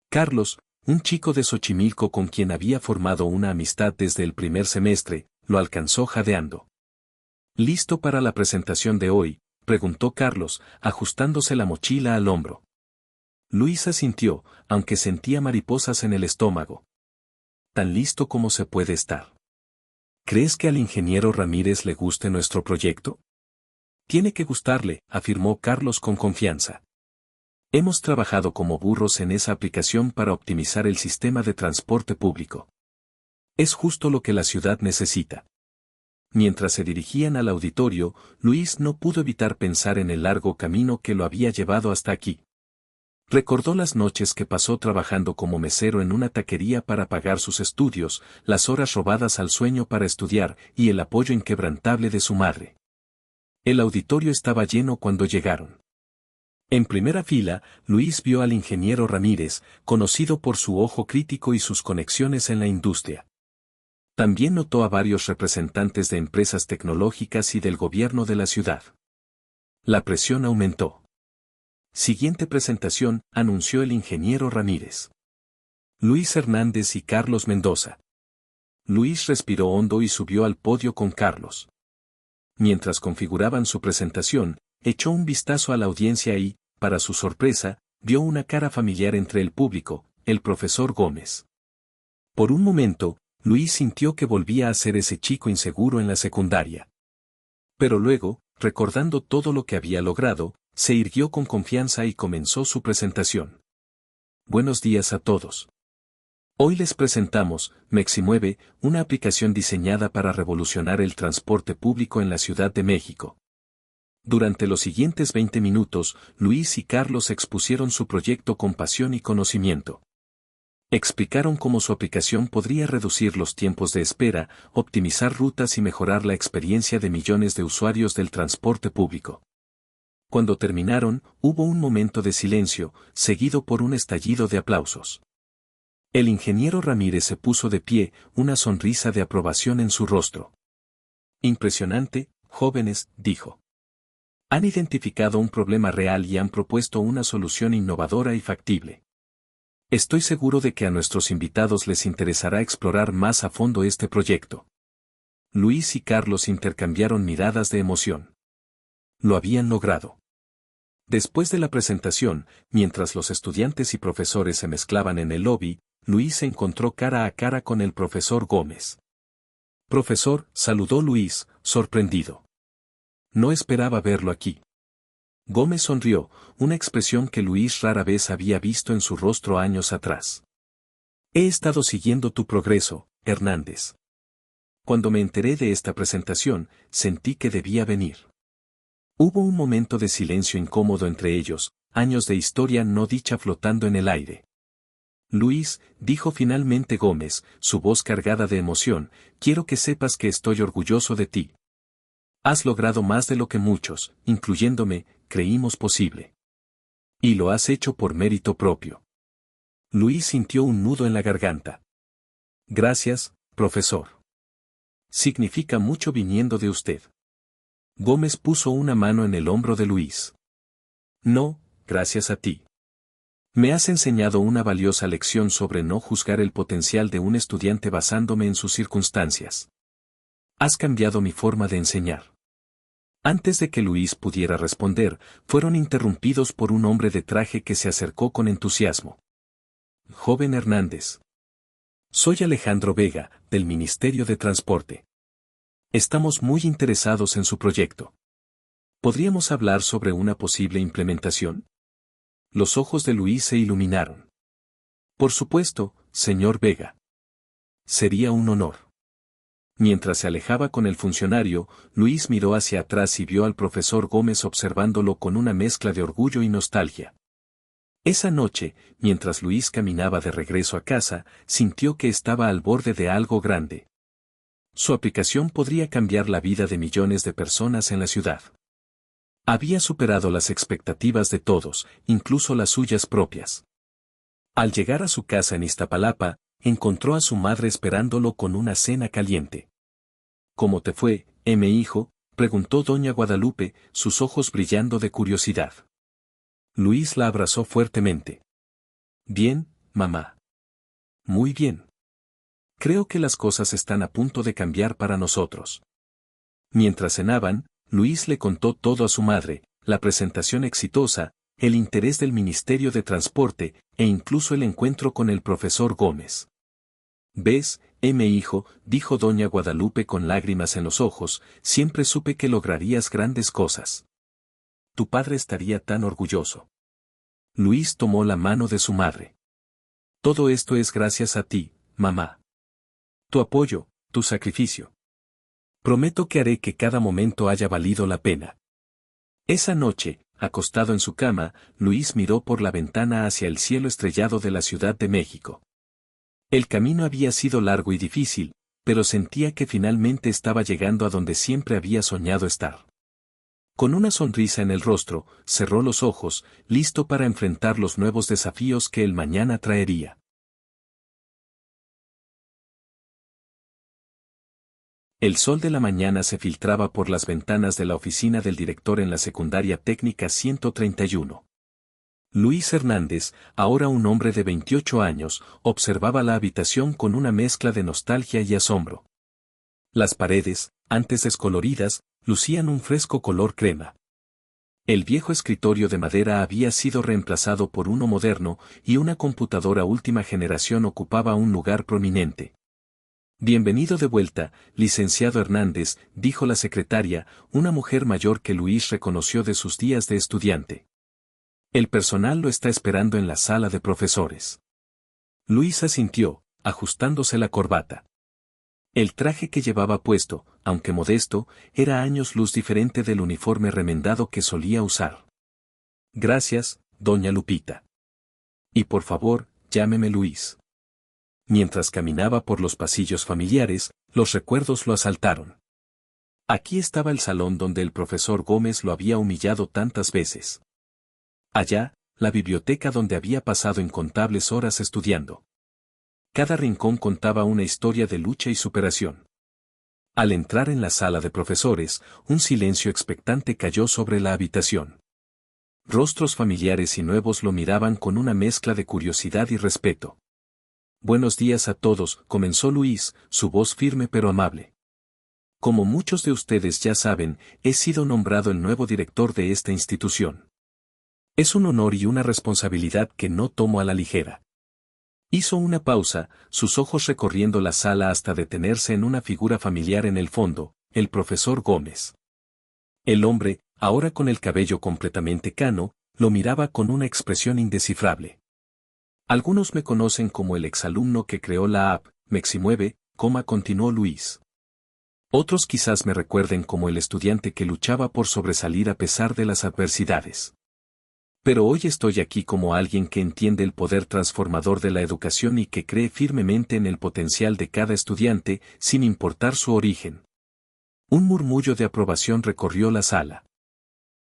A: Carlos, un chico de Xochimilco con quien había formado una amistad desde el primer semestre, lo alcanzó jadeando. ¿Listo para la presentación de hoy?, preguntó Carlos, ajustándose la mochila al hombro. Luis asintió, aunque sentía mariposas en el estómago. Tan listo como se puede estar. ¿Crees que al ingeniero Ramírez le guste nuestro proyecto? Tiene que gustarle, afirmó Carlos con confianza. Hemos trabajado como burros en esa aplicación para optimizar el sistema de transporte público. Es justo lo que la ciudad necesita. Mientras se dirigían al auditorio, Luis no pudo evitar pensar en el largo camino que lo había llevado hasta aquí. Recordó las noches que pasó trabajando como mesero en una taquería para pagar sus estudios, las horas robadas al sueño para estudiar y el apoyo inquebrantable de su madre. El auditorio estaba lleno cuando llegaron. En primera fila, Luis vio al ingeniero Ramírez, conocido por su ojo crítico y sus conexiones en la industria. También notó a varios representantes de empresas tecnológicas y del gobierno de la ciudad. La presión aumentó. Siguiente presentación, anunció el ingeniero Ramírez. Luis Hernández y Carlos Mendoza. Luis respiró hondo y subió al podio con Carlos. Mientras configuraban su presentación, echó un vistazo a la audiencia y, para su sorpresa, vio una cara familiar entre el público, el profesor Gómez. Por un momento, Luis sintió que volvía a ser ese chico inseguro en la secundaria. Pero luego, recordando todo lo que había logrado, se irguió con confianza y comenzó su presentación. Buenos días a todos. Hoy les presentamos Meximueve, una aplicación diseñada para revolucionar el transporte público en la Ciudad de México. Durante los siguientes 20 minutos, Luis y Carlos expusieron su proyecto con pasión y conocimiento. Explicaron cómo su aplicación podría reducir los tiempos de espera, optimizar rutas y mejorar la experiencia de millones de usuarios del transporte público. Cuando terminaron, hubo un momento de silencio, seguido por un estallido de aplausos. El ingeniero Ramírez se puso de pie, una sonrisa de aprobación en su rostro. Impresionante, jóvenes, dijo. Han identificado un problema real y han propuesto una solución innovadora y factible. Estoy seguro de que a nuestros invitados les interesará explorar más a fondo este proyecto. Luis y Carlos intercambiaron miradas de emoción. Lo habían logrado. Después de la presentación, mientras los estudiantes y profesores se mezclaban en el lobby, Luis se encontró cara a cara con el profesor Gómez. Profesor, saludó Luis, sorprendido. No esperaba verlo aquí. Gómez sonrió, una expresión que Luis rara vez había visto en su rostro años atrás. He estado siguiendo tu progreso, Hernández. Cuando me enteré de esta presentación, sentí que debía venir. Hubo un momento de silencio incómodo entre ellos, años de historia no dicha flotando en el aire. Luis, dijo finalmente Gómez, su voz cargada de emoción, quiero que sepas que estoy orgulloso de ti. Has logrado más de lo que muchos, incluyéndome, creímos posible. Y lo has hecho por mérito propio. Luis sintió un nudo en la garganta. Gracias, profesor. Significa mucho viniendo de usted. Gómez puso una mano en el hombro de Luis. No, gracias a ti. Me has enseñado una valiosa lección sobre no juzgar el potencial de un estudiante basándome en sus circunstancias. Has cambiado mi forma de enseñar. Antes de que Luis pudiera responder, fueron interrumpidos por un hombre de traje que se acercó con entusiasmo. Joven Hernández. Soy Alejandro Vega, del Ministerio de Transporte. Estamos muy interesados en su proyecto. ¿Podríamos hablar sobre una posible implementación? Los ojos de Luis se iluminaron. Por supuesto, señor Vega. Sería un honor. Mientras se alejaba con el funcionario, Luis miró hacia atrás y vio al profesor Gómez observándolo con una mezcla de orgullo y nostalgia. Esa noche, mientras Luis caminaba de regreso a casa, sintió que estaba al borde de algo grande. Su aplicación podría cambiar la vida de millones de personas en la ciudad. Había superado las expectativas de todos, incluso las suyas propias. Al llegar a su casa en Iztapalapa, encontró a su madre esperándolo con una cena caliente. ¿Cómo te fue, hijo?, preguntó doña Guadalupe, sus ojos brillando de curiosidad. Luis la abrazó fuertemente. Bien, mamá. Muy bien. Creo que las cosas están a punto de cambiar para nosotros. Mientras cenaban, Luis le contó todo a su madre, la presentación exitosa, el interés del Ministerio de Transporte, e incluso el encuentro con el profesor Gómez. ¿Ves, hijo?, dijo doña Guadalupe con lágrimas en los ojos, siempre supe que lograrías grandes cosas. Tu padre estaría tan orgulloso. Luis tomó la mano de su madre. Todo esto es gracias a ti, mamá. Tu apoyo, tu sacrificio. Prometo que haré que cada momento haya valido la pena. Esa noche, acostado en su cama, Luis miró por la ventana hacia el cielo estrellado de la Ciudad de México. El camino había sido largo y difícil, pero sentía que finalmente estaba llegando a donde siempre había soñado estar. Con una sonrisa en el rostro, cerró los ojos, listo para enfrentar los nuevos desafíos que el mañana traería. El sol de la mañana se filtraba por las ventanas de la oficina del director en la secundaria técnica 131. Luis Hernández, ahora un hombre de 28 años, observaba la habitación con una mezcla de nostalgia y asombro. Las paredes, antes descoloridas, lucían un fresco color crema. El viejo escritorio de madera había sido reemplazado por uno moderno y una computadora última generación ocupaba un lugar prominente. Bienvenido de vuelta, licenciado Hernández, dijo la secretaria, una mujer mayor que Luis reconoció de sus días de estudiante. El personal lo está esperando en la sala de profesores. Luis asintió, ajustándose la corbata. El traje que llevaba puesto, aunque modesto, era años luz diferente del uniforme remendado que solía usar. Gracias, doña Lupita. Y por favor, llámeme Luis. Mientras caminaba por los pasillos familiares, los recuerdos lo asaltaron. Aquí estaba el salón donde el profesor Gómez lo había humillado tantas veces. Allá, la biblioteca donde había pasado incontables horas estudiando. Cada rincón contaba una historia de lucha y superación. Al entrar en la sala de profesores, un silencio expectante cayó sobre la habitación. Rostros familiares y nuevos lo miraban con una mezcla de curiosidad y respeto. Buenos días a todos, comenzó Luis, su voz firme pero amable. Como muchos de ustedes ya saben, he sido nombrado el nuevo director de esta institución. Es un honor y una responsabilidad que no tomo a la ligera. Hizo una pausa, sus ojos recorriendo la sala hasta detenerse en una figura familiar en el fondo, el profesor Gómez. El hombre, ahora con el cabello completamente cano, lo miraba con una expresión indescifrable. Algunos me conocen como el exalumno que creó la app, Meximueve, continuó Luis. Otros quizás me recuerden como el estudiante que luchaba por sobresalir a pesar de las adversidades. Pero hoy estoy aquí como alguien que entiende el poder transformador de la educación y que cree firmemente en el potencial de cada estudiante, sin importar su origen. Un murmullo de aprobación recorrió la sala.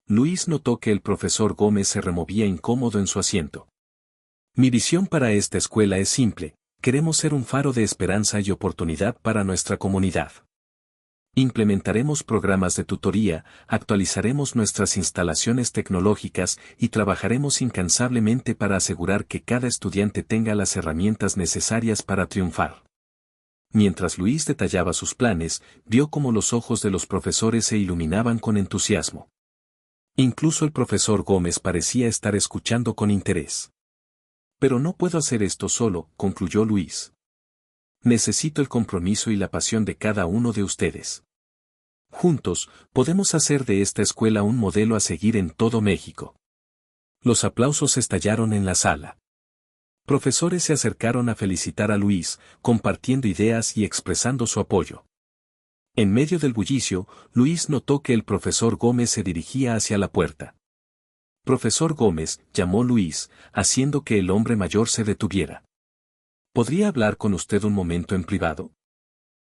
A: Luis notó que el profesor Gómez se removía incómodo en su asiento. Mi visión para esta escuela es simple, queremos ser un faro de esperanza y oportunidad para nuestra comunidad. Implementaremos programas de tutoría, actualizaremos nuestras instalaciones tecnológicas y trabajaremos incansablemente para asegurar que cada estudiante tenga las herramientas necesarias para triunfar. Mientras Luis detallaba sus planes, vio cómo los ojos de los profesores se iluminaban con entusiasmo. Incluso el profesor Gómez parecía estar escuchando con interés. Pero no puedo hacer esto solo, concluyó Luis. Necesito el compromiso y la pasión de cada uno de ustedes. Juntos, podemos hacer de esta escuela un modelo a seguir en todo México. Los aplausos estallaron en la sala. Profesores se acercaron a felicitar a Luis, compartiendo ideas y expresando su apoyo. En medio del bullicio, Luis notó que el profesor Gómez se dirigía hacia la puerta. Profesor Gómez, llamó Luis, haciendo que el hombre mayor se detuviera. ¿Podría hablar con usted un momento en privado?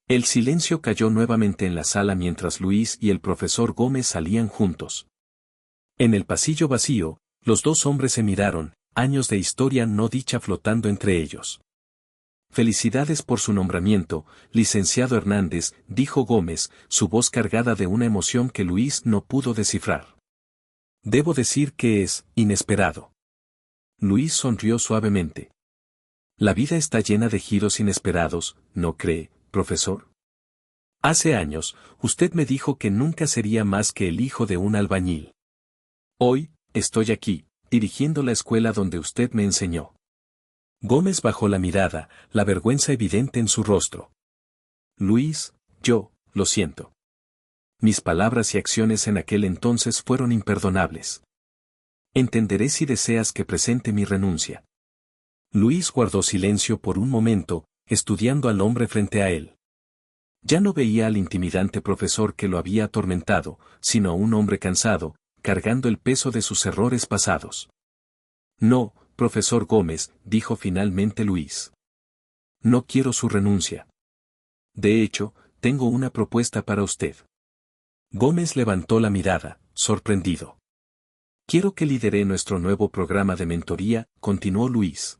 A: El silencio cayó nuevamente en la sala mientras Luis y el profesor Gómez salían juntos. En el pasillo vacío, los dos hombres se miraron, años de historia no dicha flotando entre ellos. Felicidades por su nombramiento, licenciado Hernández, dijo Gómez, su voz cargada de una emoción que Luis no pudo descifrar. Debo decir que es inesperado. Luis sonrió suavemente. La vida está llena de giros inesperados, ¿no cree, profesor? Hace años, usted me dijo que nunca sería más que el hijo de un albañil. Hoy, estoy aquí, dirigiendo la escuela donde usted me enseñó. Gómez bajó la mirada, la vergüenza evidente en su rostro. Luis, lo siento. Mis palabras y acciones en aquel entonces fueron imperdonables. Entenderé si deseas que presente mi renuncia. Luis guardó silencio por un momento, estudiando al hombre frente a él. Ya no veía al intimidante profesor que lo había atormentado, sino a un hombre cansado, cargando el peso de sus errores pasados. No, profesor Gómez, dijo finalmente Luis. No quiero su renuncia. De hecho, tengo una propuesta para usted. Gómez levantó la mirada, sorprendido. Quiero que lidere nuestro nuevo programa de mentoría, continuó Luis.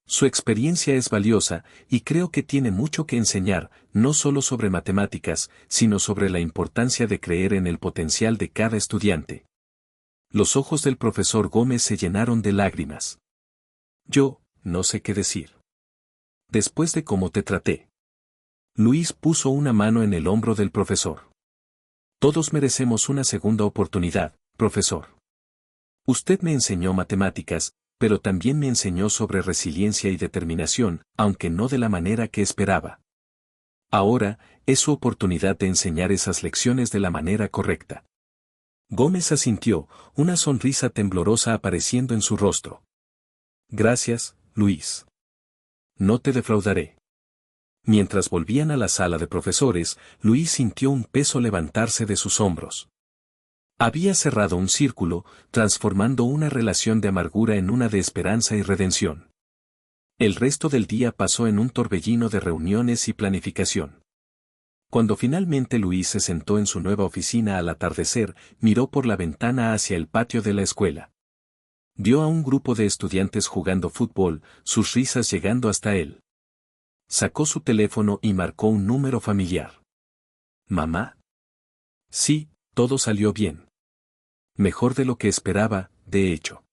A: Su experiencia es valiosa, y creo que tiene mucho que enseñar, no solo sobre matemáticas, sino sobre la importancia de creer en el potencial de cada estudiante. Los ojos del profesor Gómez se llenaron de lágrimas. Yo, no sé qué decir. Después de cómo te traté. Luis puso una mano en el hombro del profesor. Todos merecemos una segunda oportunidad, profesor. Usted me enseñó matemáticas, pero también me enseñó sobre resiliencia y determinación, aunque no de la manera que esperaba. Ahora, es su oportunidad de enseñar esas lecciones de la manera correcta. Gómez asintió, una sonrisa temblorosa apareciendo en su rostro. Gracias, Luis. No te defraudaré. Mientras volvían a la sala de profesores, Luis sintió un peso levantarse de sus hombros. Había cerrado un círculo, transformando una relación de amargura en una de esperanza y redención. El resto del día pasó en un torbellino de reuniones y planificación. Cuando finalmente Luis se sentó en su nueva oficina al atardecer, miró por la ventana hacia el patio de la escuela. Vio a un grupo de estudiantes jugando fútbol, sus risas llegando hasta él. Sacó su teléfono y marcó un número familiar. ¿Mamá? Sí, todo salió bien. Mejor de lo que esperaba, de hecho.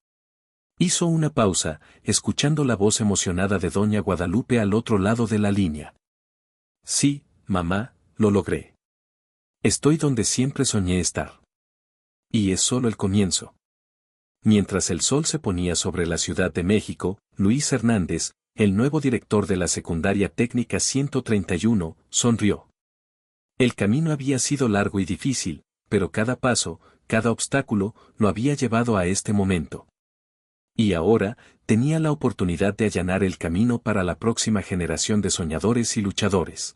A: Hizo una pausa, escuchando la voz emocionada de doña Guadalupe al otro lado de la línea. Sí, mamá, lo logré. Estoy donde siempre soñé estar. Y es solo el comienzo. Mientras el sol se ponía sobre la Ciudad de México, Luis Hernández, el nuevo director de la Secundaria Técnica 131, sonrió. El camino había sido largo y difícil, pero cada paso, cada obstáculo, lo había llevado a este momento. Y ahora, tenía la oportunidad de allanar el camino para la próxima generación de soñadores y luchadores.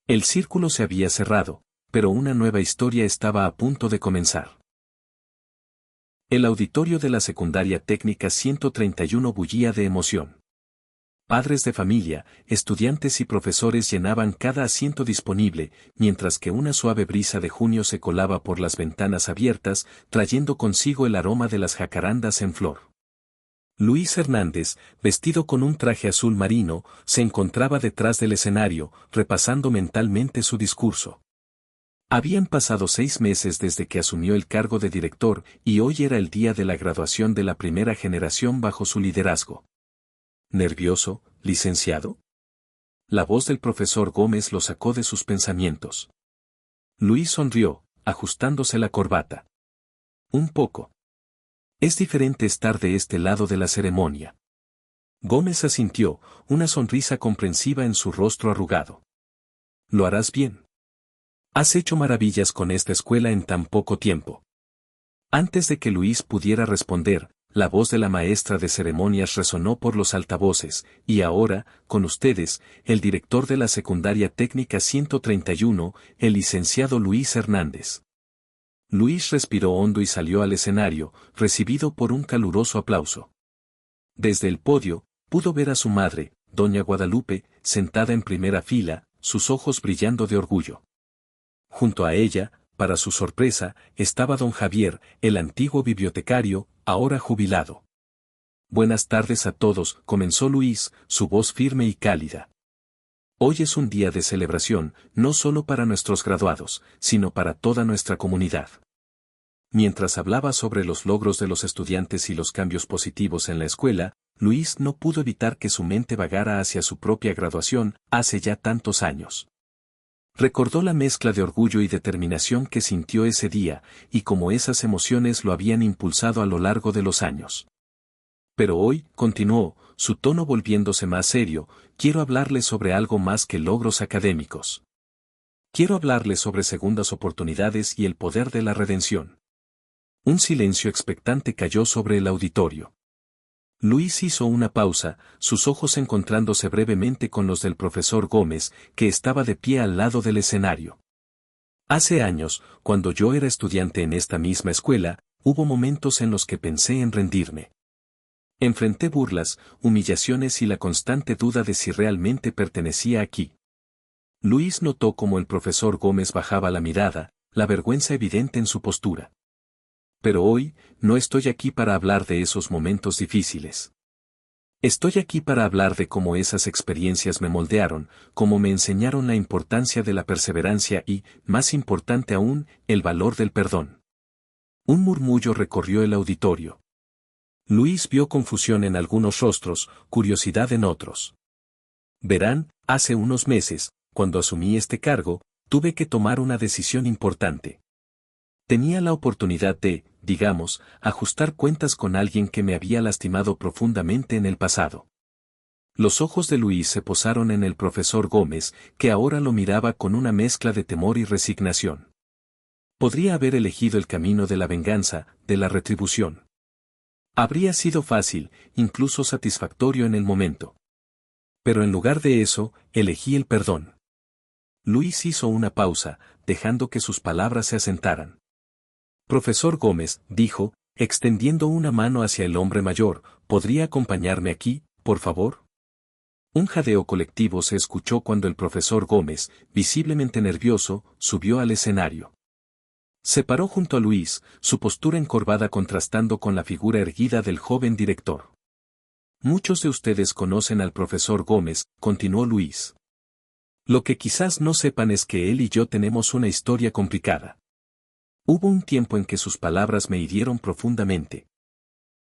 A: El círculo se había cerrado, pero una nueva historia estaba a punto de comenzar. El auditorio de la Secundaria Técnica 131 bullía de emoción. Padres de familia, estudiantes y profesores llenaban cada asiento disponible, mientras que una suave brisa de junio se colaba por las ventanas abiertas, trayendo consigo el aroma de las jacarandas en flor. Luis Hernández, vestido con un traje azul marino, se encontraba detrás del escenario, repasando mentalmente su discurso. Habían pasado 6 meses desde que asumió el cargo de director y hoy era el día de la graduación de la primera generación bajo su liderazgo. ¿Nervioso, licenciado? La voz del profesor Gómez lo sacó de sus pensamientos. Luis sonrió, ajustándose la corbata. Un poco. Es diferente estar de este lado de la ceremonia. Gómez asintió, una sonrisa comprensiva en su rostro arrugado. Lo harás bien. Has hecho maravillas con esta escuela en tan poco tiempo. Antes de que Luis pudiera responder, la voz de la maestra de ceremonias resonó por los altavoces, y ahora, con ustedes, el director de la Secundaria Técnica 131, el licenciado Luis Hernández. Luis respiró hondo y salió al escenario, recibido por un caluroso aplauso. Desde el podio, pudo ver a su madre, doña Guadalupe, sentada en primera fila, sus ojos brillando de orgullo. Junto a ella, para su sorpresa, estaba don Javier, el antiguo bibliotecario, ahora jubilado. Buenas tardes a todos, comenzó Luis, su voz firme y cálida. Hoy es un día de celebración, no solo para nuestros graduados, sino para toda nuestra comunidad. Mientras hablaba sobre los logros de los estudiantes y los cambios positivos en la escuela, Luis no pudo evitar que su mente vagara hacia su propia graduación, hace ya tantos años. Recordó la mezcla de orgullo y determinación que sintió ese día, y cómo esas emociones lo habían impulsado a lo largo de los años. Pero hoy, continuó, su tono volviéndose más serio, quiero hablarles sobre algo más que logros académicos. Quiero hablarles sobre segundas oportunidades y el poder de la redención. Un silencio expectante cayó sobre el auditorio. Luis hizo una pausa, sus ojos encontrándose brevemente con los del profesor Gómez, que estaba de pie al lado del escenario. Hace años, cuando yo era estudiante en esta misma escuela, hubo momentos en los que pensé en rendirme. Enfrenté burlas, humillaciones y la constante duda de si realmente pertenecía aquí. Luis notó cómo el profesor Gómez bajaba la mirada, la vergüenza evidente en su postura. Pero hoy, no estoy aquí para hablar de esos momentos difíciles. Estoy aquí para hablar de cómo esas experiencias me moldearon, cómo me enseñaron la importancia de la perseverancia y, más importante aún, el valor del perdón. Un murmullo recorrió el auditorio. Luis vio confusión en algunos rostros, curiosidad en otros. Verán, hace unos meses, cuando asumí este cargo, tuve que tomar una decisión importante. Tenía la oportunidad de, digamos, ajustar cuentas con alguien que me había lastimado profundamente en el pasado. Los ojos de Luis se posaron en el profesor Gómez, que ahora lo miraba con una mezcla de temor y resignación. Podría haber elegido el camino de la venganza, de la retribución. Habría sido fácil, incluso satisfactorio en el momento. Pero en lugar de eso, elegí el perdón. Luis hizo una pausa, dejando que sus palabras se asentaran. Profesor Gómez, dijo, extendiendo una mano hacia el hombre mayor, ¿podría acompañarme aquí, por favor? Un jadeo colectivo se escuchó cuando el profesor Gómez, visiblemente nervioso, subió al escenario. Se paró junto a Luis, su postura encorvada contrastando con la figura erguida del joven director. Muchos de ustedes conocen al profesor Gómez, continuó Luis. Lo que quizás no sepan es que él y yo tenemos una historia complicada. Hubo un tiempo en que sus palabras me hirieron profundamente.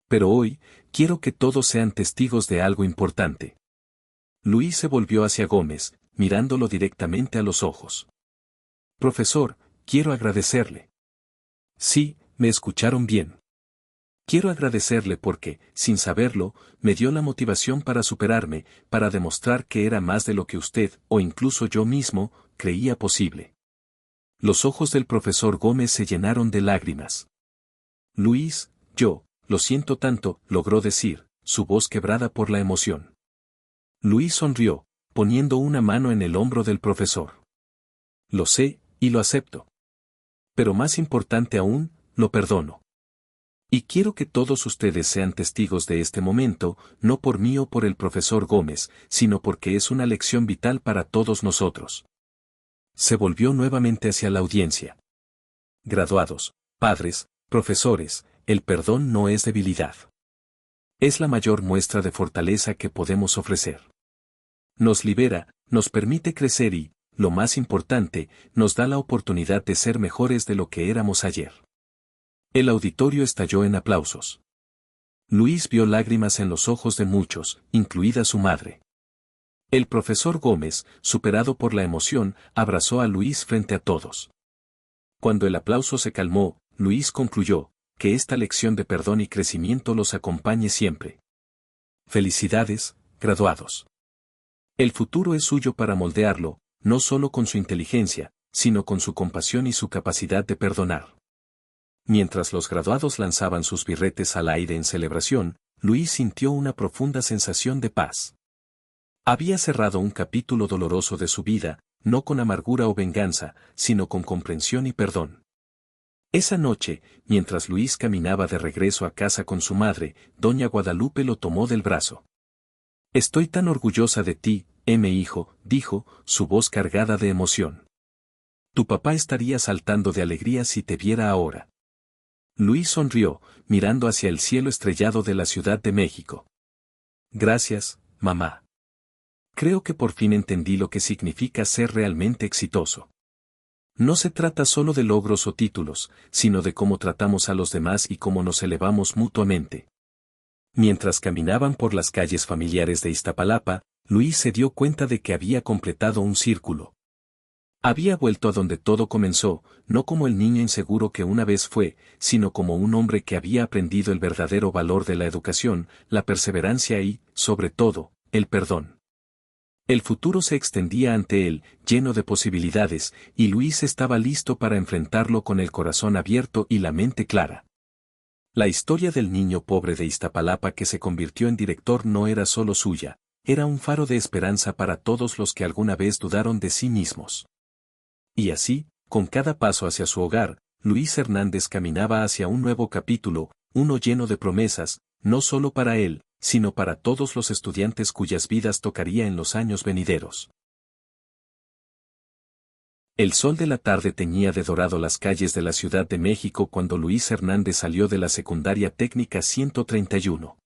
A: Pero hoy, quiero que todos sean testigos de algo importante. Luis se volvió hacia Gómez, mirándolo directamente a los ojos. Profesor, quiero agradecerle. Sí, me escucharon bien. Quiero agradecerle porque, sin saberlo, me dio la motivación para superarme, para demostrar que era más de lo que usted, o incluso yo mismo, creía posible. Los ojos del profesor Gómez se llenaron de lágrimas. Luis, yo, lo siento tanto, logró decir, su voz quebrada por la emoción. Luis sonrió, poniendo una mano en el hombro del profesor. Lo sé, y lo acepto. Pero más importante aún, lo perdono. Y quiero que todos ustedes sean testigos de este momento, no por mí o por el profesor Gómez, sino porque es una lección vital para todos nosotros. Se volvió nuevamente hacia la audiencia. Graduados, padres, profesores, el perdón no es debilidad. Es la mayor muestra de fortaleza que podemos ofrecer. Nos libera, nos permite crecer y, lo más importante, nos da la oportunidad de ser mejores de lo que éramos ayer. El auditorio estalló en aplausos. Luis vio lágrimas en los ojos de muchos, incluida su madre. El profesor Gómez, superado por la emoción, abrazó a Luis frente a todos. Cuando el aplauso se calmó, Luis concluyó, que esta lección de perdón y crecimiento los acompañe siempre. Felicidades, graduados. El futuro es suyo para moldearlo, no solo con su inteligencia, sino con su compasión y su capacidad de perdonar. Mientras los graduados lanzaban sus birretes al aire en celebración, Luis sintió una profunda sensación de paz. Había cerrado un capítulo doloroso de su vida, no con amargura o venganza, sino con comprensión y perdón. Esa noche, mientras Luis caminaba de regreso a casa con su madre, doña Guadalupe lo tomó del brazo. Estoy tan orgullosa de ti, hijo, dijo, su voz cargada de emoción. Tu papá estaría saltando de alegría si te viera ahora. Luis sonrió, mirando hacia el cielo estrellado de la Ciudad de México. Gracias, mamá. Creo que por fin entendí lo que significa ser realmente exitoso. No se trata solo de logros o títulos, sino de cómo tratamos a los demás y cómo nos elevamos mutuamente. Mientras caminaban por las calles familiares de Iztapalapa, Luis se dio cuenta de que había completado un círculo. Había vuelto a donde todo comenzó, no como el niño inseguro que una vez fue, sino como un hombre que había aprendido el verdadero valor de la educación, la perseverancia y, sobre todo, el perdón. El futuro se extendía ante él, lleno de posibilidades, y Luis estaba listo para enfrentarlo con el corazón abierto y la mente clara. La historia del niño pobre de Iztapalapa que se convirtió en director no era solo suya, era un faro de esperanza para todos los que alguna vez dudaron de sí mismos. Y así, con cada paso hacia su hogar, Luis Hernández caminaba hacia un nuevo capítulo, uno lleno de promesas, no solo para él, sino para todos los estudiantes cuyas vidas tocaría en los años venideros. El sol de la tarde teñía de dorado las calles de la Ciudad de México cuando Luis Hernández salió de la Secundaria Técnica 131.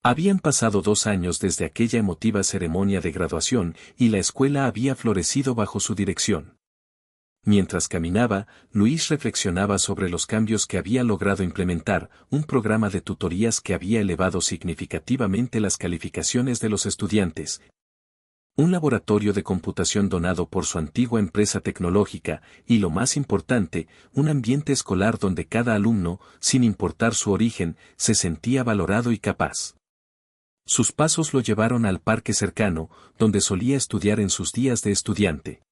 A: Habían pasado 2 años desde aquella emotiva ceremonia de graduación y la escuela había florecido bajo su dirección. Mientras caminaba, Luis reflexionaba sobre los cambios que había logrado implementar, un programa de tutorías que había elevado significativamente las calificaciones de los estudiantes, un laboratorio de computación donado por su antigua empresa tecnológica, y lo más importante, un ambiente escolar donde cada alumno, sin importar su origen, se sentía valorado y capaz. Sus pasos lo llevaron al parque cercano, donde solía estudiar en sus días de estudiante.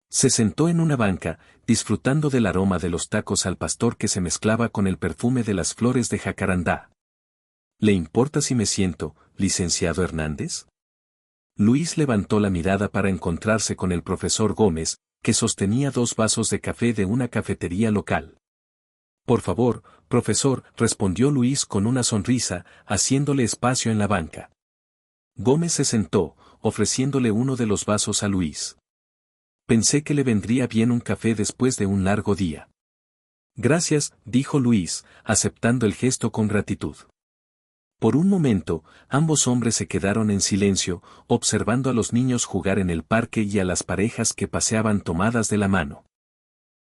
A: Se sentó en una banca, disfrutando del aroma de los tacos al pastor que se mezclaba con el perfume de las flores de jacarandá. ¿Le importa si me siento, licenciado Hernández? Luis levantó la mirada para encontrarse con el profesor Gómez, que sostenía 2 vasos de café de una cafetería local. Por favor, profesor, respondió Luis con una sonrisa, haciéndole espacio en la banca. Gómez se sentó, ofreciéndole uno de los vasos a Luis. Pensé que le vendría bien un café después de un largo día. Gracias, dijo Luis, aceptando el gesto con gratitud. Por un momento, ambos hombres se quedaron en silencio, observando a los niños jugar en el parque y a las parejas que paseaban tomadas de la mano.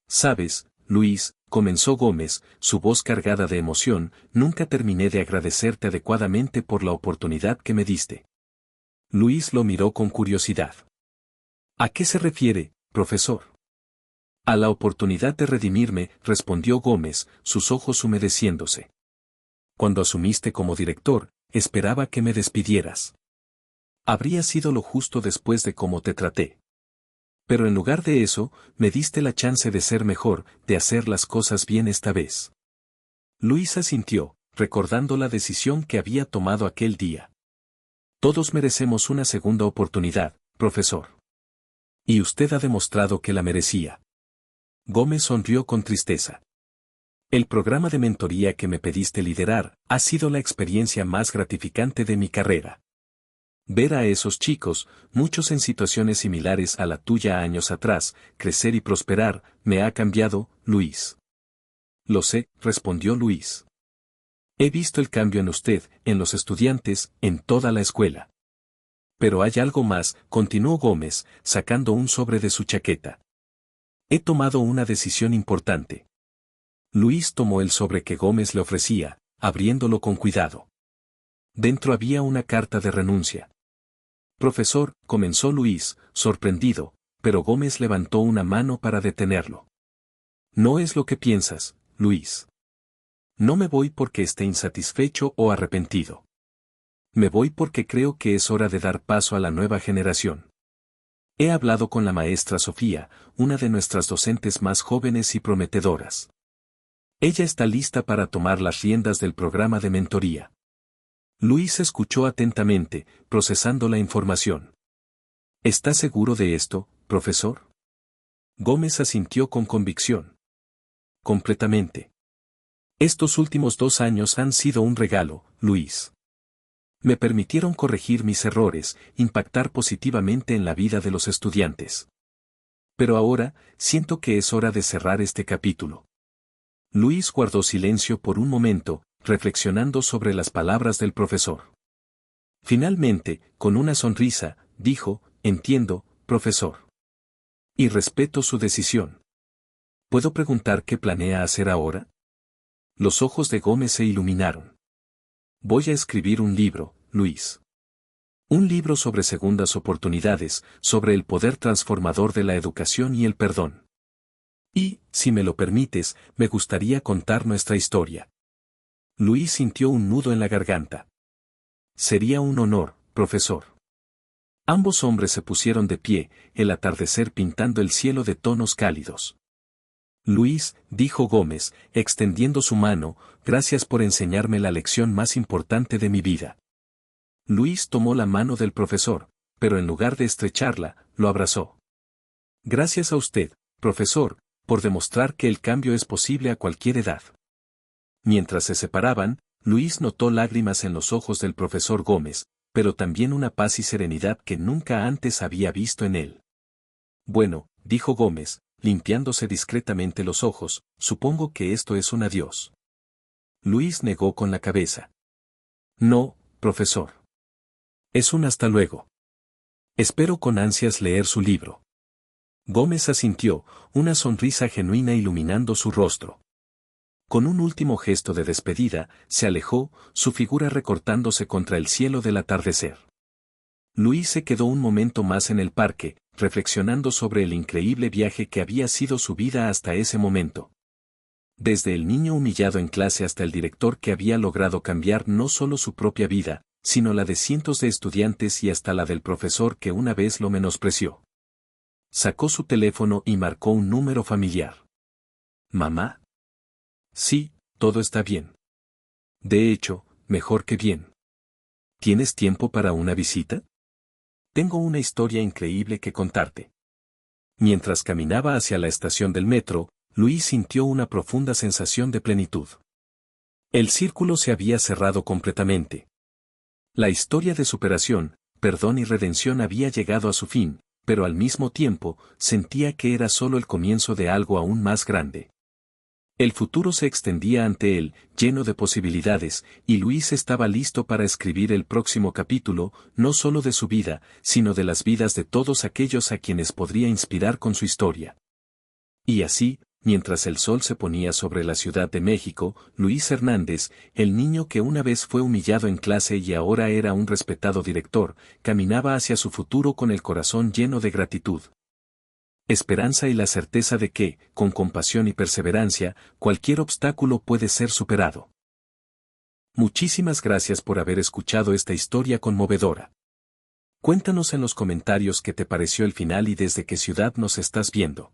A: «Sabes, Luis», comenzó Gómez, su voz cargada de emoción, «nunca terminé de agradecerte adecuadamente por la oportunidad que me diste». Luis lo miró con curiosidad. «¿A qué se refiere, profesor?» «A la oportunidad de redimirme», respondió Gómez, sus ojos humedeciéndose. «Cuando asumiste como director, esperaba que me despidieras. Habría sido lo justo después de cómo te traté. Pero en lugar de eso, me diste la chance de ser mejor, de hacer las cosas bien esta vez». Luis asintió, recordando la decisión que había tomado aquel día. «Todos merecemos una segunda oportunidad, profesor. Y usted ha demostrado que la merecía». Gómez sonrió con tristeza. «El programa de mentoría que me pediste liderar ha sido la experiencia más gratificante de mi carrera. Ver a esos chicos, muchos en situaciones similares a la tuya años atrás, crecer y prosperar, me ha cambiado, Luis». «Lo sé», respondió Luis. «He visto el cambio en usted, en los estudiantes, en toda la escuela». «Pero hay algo más», continuó Gómez, sacando un sobre de su chaqueta. «He tomado una decisión importante». Luis tomó el sobre que Gómez le ofrecía, abriéndolo con cuidado. Dentro había una carta de renuncia. «Profesor», comenzó Luis, sorprendido, pero Gómez levantó una mano para detenerlo. «No es lo que piensas, Luis. No me voy porque esté insatisfecho o arrepentido. Me voy porque creo que es hora de dar paso a la nueva generación. He hablado con la maestra Sofía, una de nuestras docentes más jóvenes y prometedoras. Ella está lista para tomar las riendas del programa de mentoría». Luis escuchó atentamente, procesando la información. «¿Está seguro de esto, profesor?» Gómez asintió con convicción. «Completamente. Estos últimos 2 años han sido un regalo, Luis. Me permitieron corregir mis errores, impactar positivamente en la vida de los estudiantes. Pero ahora, siento que es hora de cerrar este capítulo». Luis guardó silencio por un momento, reflexionando sobre las palabras del profesor. Finalmente, con una sonrisa, dijo: «Entiendo, profesor. Y respeto su decisión. ¿Puedo preguntar qué planea hacer ahora?» Los ojos de Gómez se iluminaron. «Voy a escribir un libro, Luis. Un libro sobre segundas oportunidades, sobre el poder transformador de la educación y el perdón. Y, si me lo permites, me gustaría contar nuestra historia». Luis sintió un nudo en la garganta. «Sería un honor, profesor». Ambos hombres se pusieron de pie, el atardecer pintando el cielo de tonos cálidos. «Luis», dijo Gómez, extendiendo su mano, «gracias por enseñarme la lección más importante de mi vida». Luis tomó la mano del profesor, pero en lugar de estrecharla, lo abrazó. «Gracias a usted, profesor, por demostrar que el cambio es posible a cualquier edad». Mientras se separaban, Luis notó lágrimas en los ojos del profesor Gómez, pero también una paz y serenidad que nunca antes había visto en él. «Bueno», dijo Gómez, limpiándose discretamente los ojos, «supongo que esto es un adiós». Luis negó con la cabeza. «No, profesor. Es un hasta luego. Espero con ansias leer su libro». Gómez asintió, una sonrisa genuina iluminando su rostro. Con un último gesto de despedida, se alejó, su figura recortándose contra el cielo del atardecer. Luis se quedó un momento más en el parque, reflexionando sobre el increíble viaje que había sido su vida hasta ese momento. Desde el niño humillado en clase hasta el director que había logrado cambiar no solo su propia vida, sino la de cientos de estudiantes y hasta la del profesor que una vez lo menospreció. Sacó su teléfono y marcó un número familiar. ¿Mamá? Sí, todo está bien. De hecho, mejor que bien. ¿Tienes tiempo para una visita? Tengo una historia increíble que contarte. Mientras caminaba hacia la estación del metro, Luis sintió una profunda sensación de plenitud. El círculo se había cerrado completamente. La historia de superación, perdón y redención había llegado a su fin, pero al mismo tiempo, sentía que era solo el comienzo de algo aún más grande. El futuro se extendía ante él, lleno de posibilidades, y Luis estaba listo para escribir el próximo capítulo, no solo de su vida, sino de las vidas de todos aquellos a quienes podría inspirar con su historia. Y así, mientras el sol se ponía sobre la Ciudad de México, Luis Hernández, el niño que una vez fue humillado en clase y ahora era un respetado director, caminaba hacia su futuro con el corazón lleno de gratitud, esperanza y la certeza de que, con compasión y perseverancia, cualquier obstáculo puede ser superado. Muchísimas gracias por haber escuchado esta historia conmovedora. Cuéntanos en los comentarios qué te pareció el final y desde qué ciudad nos estás viendo.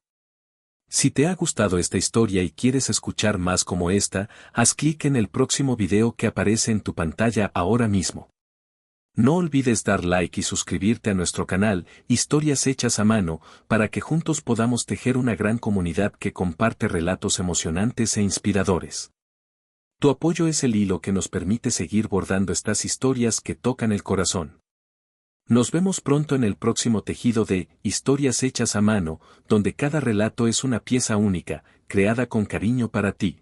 A: Si te ha gustado esta historia y quieres escuchar más como esta, haz clic en el próximo video que aparece en tu pantalla ahora mismo. No olvides dar like y suscribirte a nuestro canal, Historias Hechas a Mano, para que juntos podamos tejer una gran comunidad que comparte relatos emocionantes e inspiradores. Tu apoyo es el hilo que nos permite seguir bordando estas historias que tocan el corazón. Nos vemos pronto en el próximo tejido de Historias Hechas a Mano, donde cada relato es una pieza única, creada con cariño para ti.